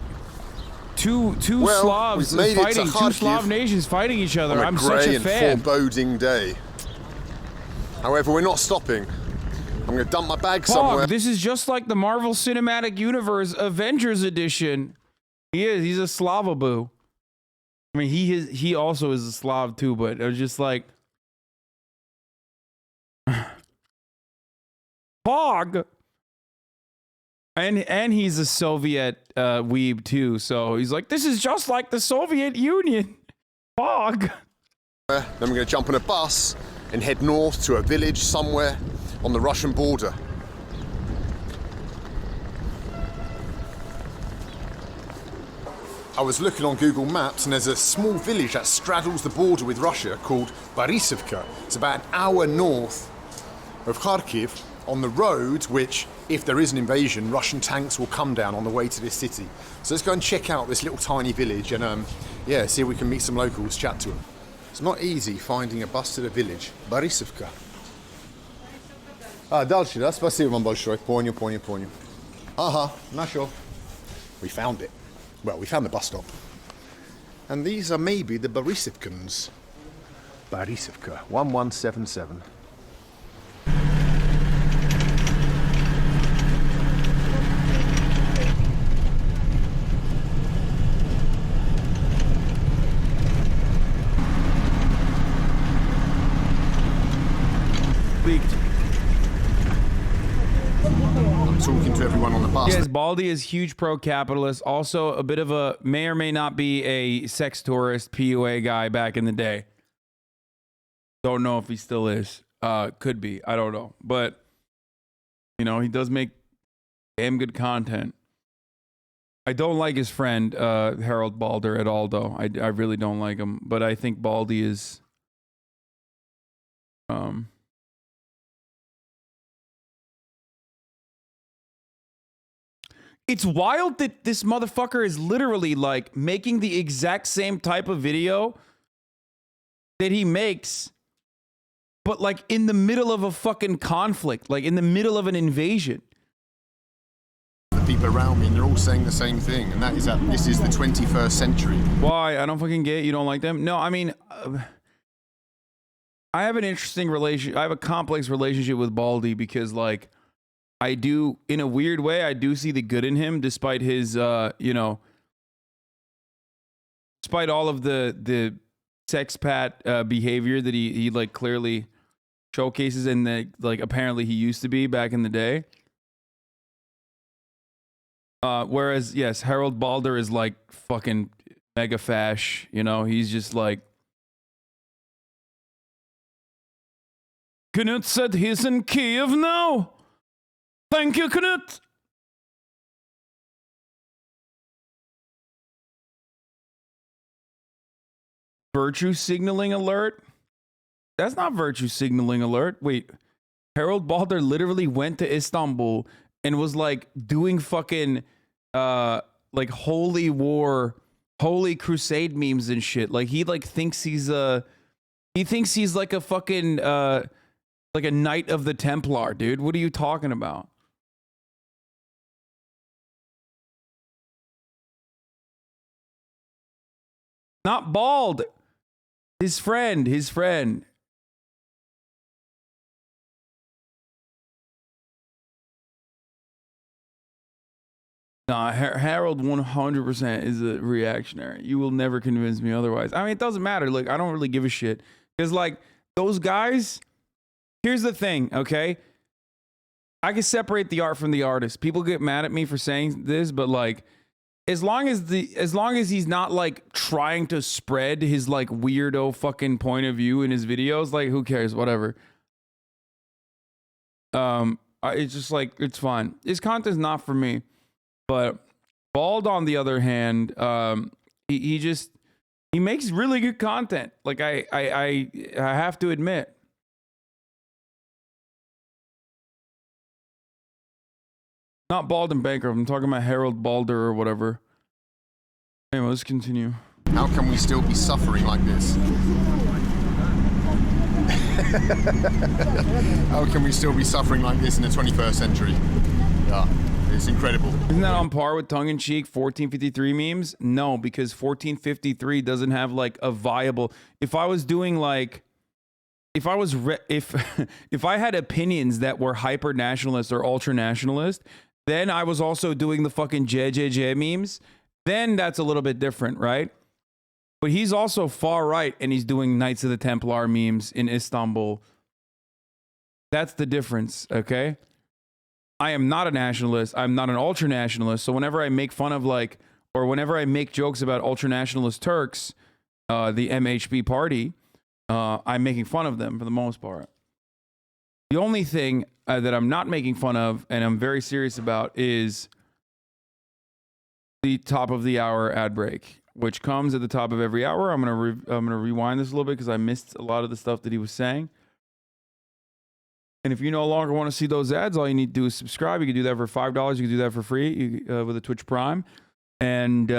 two Slavs fighting, two Slav nations fighting each other. I'm such a fan. And foreboding day. However, we're not stopping. I'm gonna dump my bag somewhere. This is just like the Marvel Cinematic Universe Avengers Edition. He's a Slavaboo. I mean, he also is a Slav too, but it was just like Pog. And he's a Soviet weeb too, so he's like, this is just like the Soviet Union. Pog. Then we're gonna jump on a bus and head north to a village somewhere on the Russian border. I was looking on Google Maps and there's a small village that straddles the border with Russia called Borisivka. It's about an hour north of Kharkiv on the road which, if there is an invasion, Russian tanks will come down on the way to this city. So let's go and check out this little tiny village and yeah, see if we can meet some locals, chat to them. It's not easy finding a bus to the village. Borisivka. Дальше, да? Спасибо вам большое. Понял. Ага, нашел. We found it. Well, we found the bus stop. And these are maybe the Borisivkans. Borisivka, 1177. Talking to everyone on the bus. Yes, Baldy is huge pro-capitalist. Also, a bit of a may or may not be a sex tourist PUA guy back in the day. Don't know if he still is. Could be. I don't know. But, you know, he does make damn good content. I don't like his friend, Harold Balder, at all, though. I really don't like him. But I think Baldy is... It's wild that this motherfucker is literally like making the exact same type of video that he makes, but like in the middle of a fucking conflict, like in the middle of an invasion. The people around me, and they're all saying the same thing, and that is that this is the 21st century. Why? I don't fucking get it. You don't like them? No, I mean, I have an interesting relation. I have a complex relationship with Baldy because, like, I do, in a weird way, I do see the good in him, despite his, you know, despite all of the sexpat behavior that he like clearly showcases and that like apparently he used to be back in the day. Whereas, yes, Harold Balder is like fucking mega fash, you know, he's just like, Knut said he's in Kiev now. Thank you, Knut. Virtue signaling alert? That's not virtue signaling alert. Wait, Harold Balder literally went to Istanbul and was like doing fucking like holy war, holy crusade memes and shit. Like he like thinks he's like a fucking like a knight of the Templar, dude. What are you talking about? Not bald. His friend. Nah, Harold 100% is a reactionary. You will never convince me otherwise. I mean, it doesn't matter. Look, I don't really give a shit. Because, like, those guys... Here's the thing, okay? I can separate the art from the artist. People get mad at me for saying this, but, like... As long as he's not like trying to spread his like weirdo fucking point of view in his videos, like who cares, whatever. It's just like it's fine. His content's not for me. But Bald on the other hand, he makes really good content. Like I have to admit. Not Bald and Bankrupt. I'm talking about Harold Balder or whatever. Anyway, let's continue. How can we still be suffering like this? How can we still be suffering like this in the 21st century? Yeah, it's incredible. Isn't that on par with tongue-in-cheek 1453 memes? No, because 1453 doesn't have like a viable... If I was doing like... If I had opinions that were hyper-nationalist or ultra-nationalist, then I was also doing the fucking JJJ memes, then that's a little bit different, right? But he's also far right and he's doing Knights of the Templar memes in Istanbul. That's the difference, okay? I am not a nationalist. I'm not an ultra-nationalist. So whenever I make fun of like, or whenever I make jokes about ultra-nationalist Turks, the MHP party, I'm making fun of them for the most part. The only thing that I'm not making fun of, and I'm very serious about, is the top of the hour ad break, which comes at the top of every hour. I'm gonna rewind this a little bit because I missed a lot of the stuff that he was saying. And if you no longer want to see those ads, all you need to do is subscribe. You can do that for $5. You can do that for free with a Twitch Prime. And, you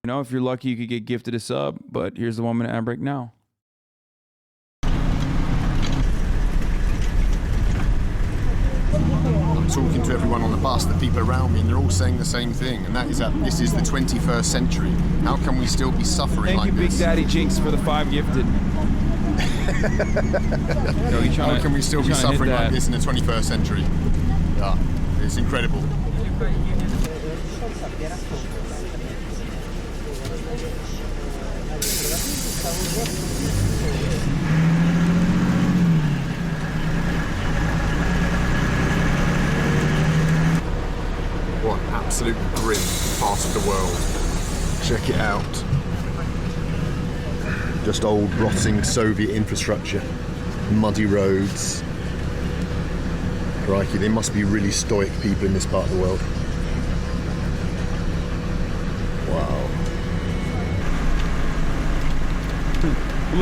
know, if you're lucky, you could get gifted a sub. But here's the 1 minute ad break now. I'm talking to everyone on the bus, the people around me, and they're all saying the same thing, and that is that this is the 21st century. How can we still be suffering like this? Thank you, Big Daddy Jinx, for the 5 gifted. How can we still be suffering like this in the 21st century? Yeah, it's incredible. What an absolute grim part of the world. Check it out. Just old rotting Soviet infrastructure, muddy roads. Crikey, they must be really stoic people in this part of the world. Wow.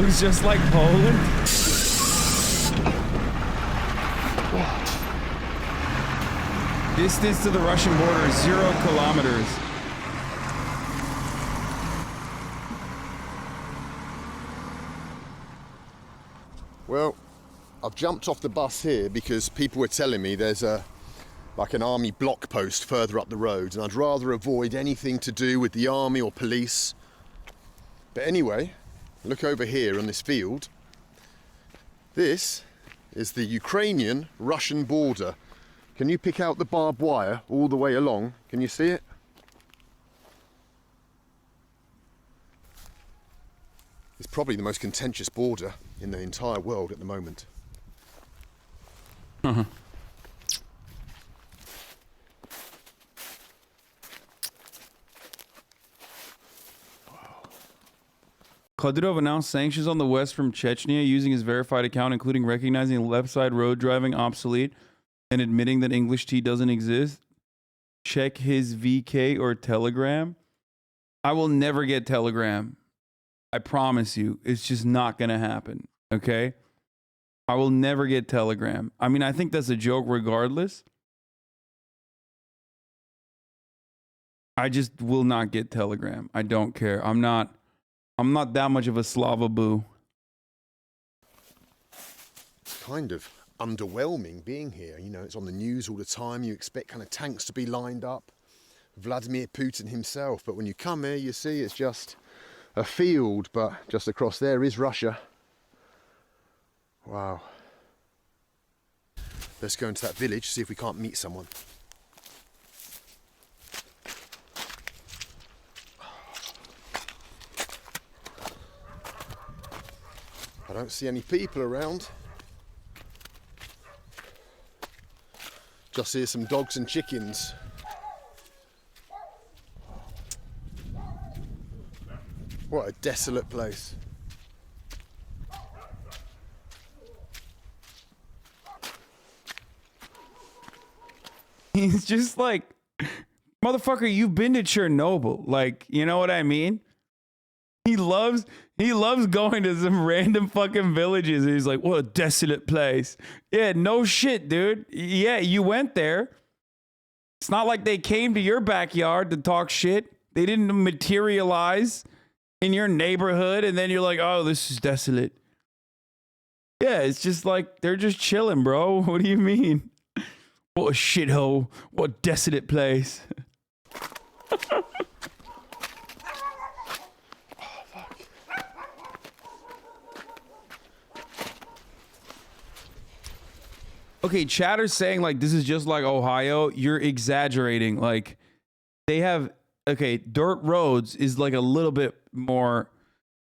Looks just like Poland. Distance to the Russian border is 0 kilometers. Well, I've jumped off the bus here because people were telling me there's like an army block post further up the road, and I'd rather avoid anything to do with the army or police. But anyway, look over here on this field. This is the Ukrainian-Russian border. Can you pick out the barbed wire all the way along? Can you see it? It's probably the most contentious border in the entire world at the moment. Uh-huh. Kadyrov announced sanctions on the West from Chechnya using his verified account, including recognizing left side road driving obsolete and admitting that English tea doesn't exist. Check his VK or Telegram. I will never get Telegram. I promise you, it's just not going to happen, okay? I will never get Telegram. I mean, I think that's a joke regardless. I just will not get Telegram. I don't care. I'm not that much of a Slava boo. It's kind of underwhelming being here. You know, it's on the news all the time. You expect kind of tanks to be lined up. Vladimir Putin himself. But when you come here, you see it's just a field, but just across there is Russia. Wow. Let's go into that village, see if we can't meet someone. I don't see any people around. Just hear some dogs and chickens. What a desolate place. He's just like, motherfucker, you've been to Chernobyl. Like, you know what I mean? He loves going to some random fucking villages. And he's like, what a desolate place. Yeah, no shit, dude. Yeah, you went there. It's not like they came to your backyard to talk shit. They didn't materialize in your neighborhood, and then you're like, oh, this is desolate. Yeah, it's just like, they're just chilling, bro. What do you mean? What a shithole. What a desolate place. Okay, chatter's saying like this is just like Ohio. You're exaggerating. Like they have dirt roads is like a little bit more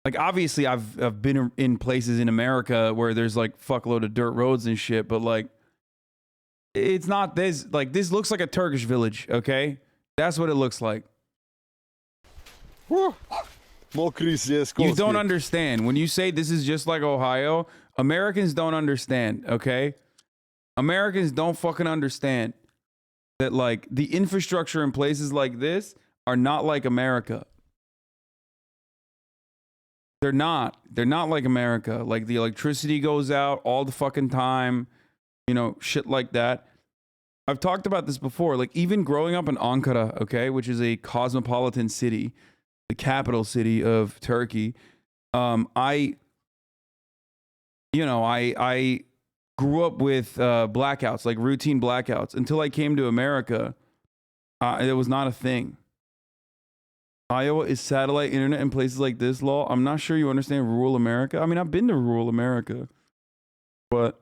like obviously I've been in places in America where there's like fuckload of dirt roads and shit, but like it's not this like this looks like a Turkish village, okay? That's what it looks like. More You don't understand. When you say this is just like Ohio, Americans don't understand, okay? Americans don't fucking understand that like the infrastructure in places like this are not like America. They're not like America. Like the electricity goes out all the fucking time, you know, shit like that. I've talked about this before. Like even growing up in Ankara, okay, which is a cosmopolitan city, the capital city of Turkey. I grew up with blackouts, like routine blackouts, until I came to America. It was not a thing. Iowa is satellite internet in places like this, lol. I'm not sure you understand rural America. I mean, I've been to rural America, but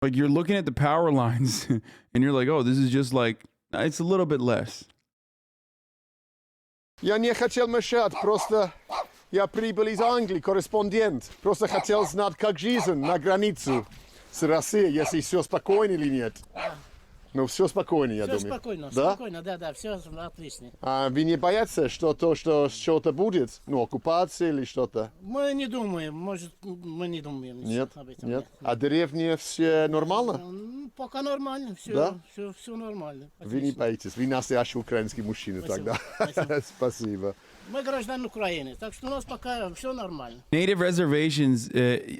like you're looking at the power lines and you're like, oh, this is just like, it's a little bit less. Я не хотел мешать, просто я прибыл из Англии, корреспондент. Просто хотел знать, как жизнь на границу с Россией, если все спокойно или нет. Ну, все спокойно, я думаю. Все спокойно, да? Спокойно, да, все отлично. А вы не боятся, что что-то будет? Ну, оккупация или что-то? Мы не думаем, мы не думаем нет, об этом. Нет. А деревня все нормально? Пока нормально, все, да? все нормально. Отлично. Вы не боитесь, вы настоящий украинский мужчина тогда. Спасибо. Мы граждане Украины, так что у нас пока все нормально. Native reservations,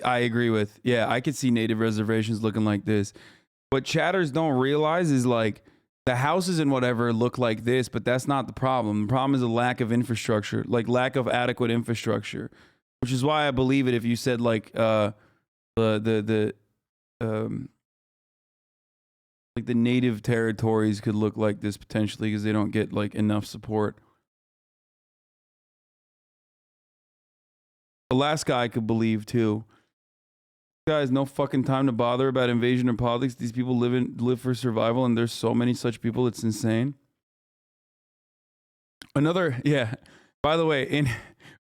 I agree with. Yeah, I could see native reservations looking like this. What chatters don't realize is like the houses and whatever look like this, but that's not the problem. The problem is a lack of infrastructure, like lack of adequate infrastructure, which is why I believe it. If you said like like the native territories could look like this potentially because they don't get like enough support. Alaska, I could believe too. Guys, no fucking time to bother about invasion or politics. These people live for survival, and there's so many such people. It's insane. Yeah. By the way,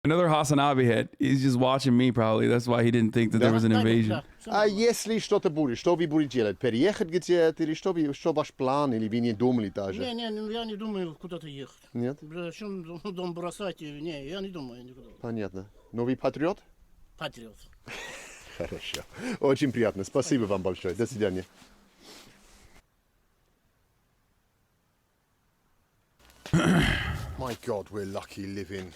another Hasanabi head. He's just watching me probably. That's why he didn't think that there was an invasion. А если что-то будет, что вы будете делать? Переехать где-то или что ваш план? Или вы не думали даже? Не, я не думаю куда-то ехать. Нет? Зачем дом бросать? Не, я не думаю никуда. Понятно. Но вы патриот? Патриот. Хорошо. Очень приятно. Спасибо вам большое. До свидания. My God, we're lucky living.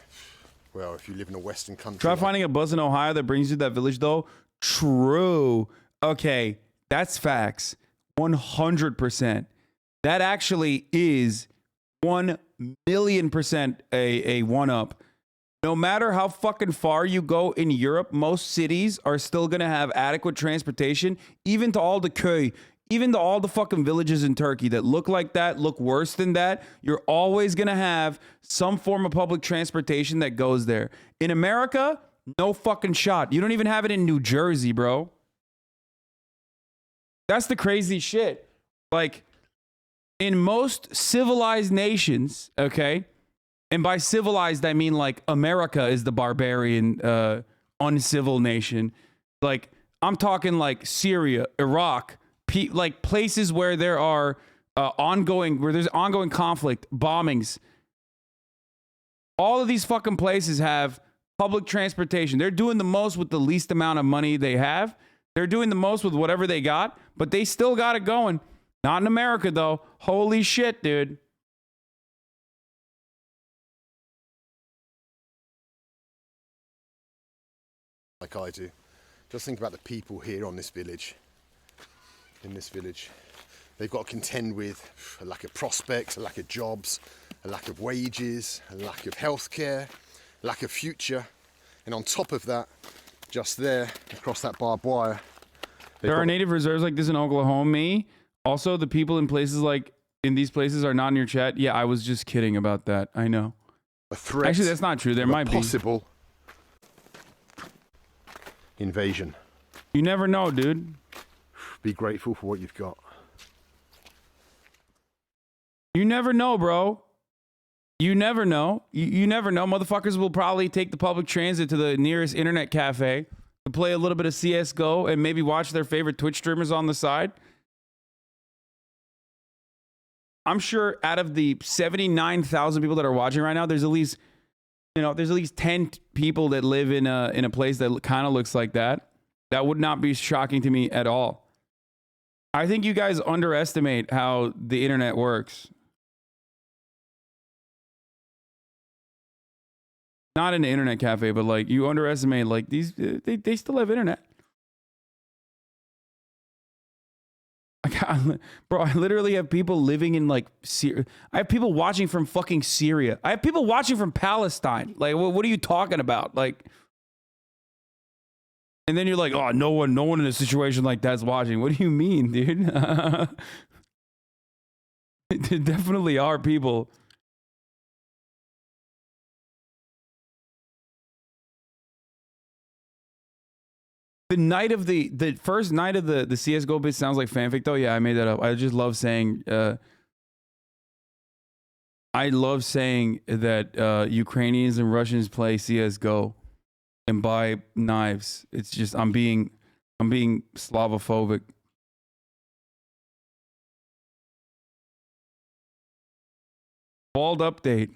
Well, if you live in a Western country. Try finding a bus in Ohio that brings you to that village, though. True. Okay, that's facts. 100%. That actually is 1,000,000% a one-up. No matter how fucking far you go in Europe, most cities are still going to have adequate transportation, even to all the köy, even to all the fucking villages in Turkey that look like that, look worse than that. You're always going to have some form of public transportation that goes there. In America, no fucking shot. You don't even have it in New Jersey, bro. That's the crazy shit. Like, in most civilized nations, okay? And by civilized, I mean like America is the barbarian, uncivil nation. Like I'm talking like Syria, Iraq, like places where there are there's ongoing conflict, bombings. All of these fucking places have public transportation. They're doing the most with the least amount of money they have. They're doing the most with whatever they got, but they still got it going. Not in America though. Holy shit, dude. Like I do. Just think about the people here on this village. In this village. They've got to contend with a lack of prospects, a lack of jobs, a lack of wages, a lack of healthcare, lack of future. And on top of that, just there, across that barbed wire. There are native reserves like this in Oklahoma. Also, the people in places like in these places are not in your chat. Yeah, I was just kidding about that. I know. A threat. Actually, that's not true. There might be possible invasion. You never know, dude. Be grateful for what you've got. You never know, bro. You never know. You never know. Motherfuckers will probably take the public transit to the nearest internet cafe to play a little bit of CSGO and maybe watch their favorite Twitch streamers on the side. I'm sure out of the 79,000 people that are watching right now, there's at least You know, if there's at least 10 people that live in a place that kind of looks like that, that would not be shocking to me at all. I think you guys underestimate how the internet works. Not in an internet cafe, but like you underestimate like these. They still have internet. Bro, I literally have people living in like Syria. I have people watching from fucking Syria. I have people watching from Palestine. Like, what are you talking about? Like, and then you're like, oh, no one in a situation like that's watching. What do you mean, dude? There definitely are people. The night of the first night of the CSGO bit sounds like fanfic though. Yeah, I made that up. I just love saying that Ukrainians and Russians play CSGO and buy knives. It's just I'm being Slavophobic. Bald update.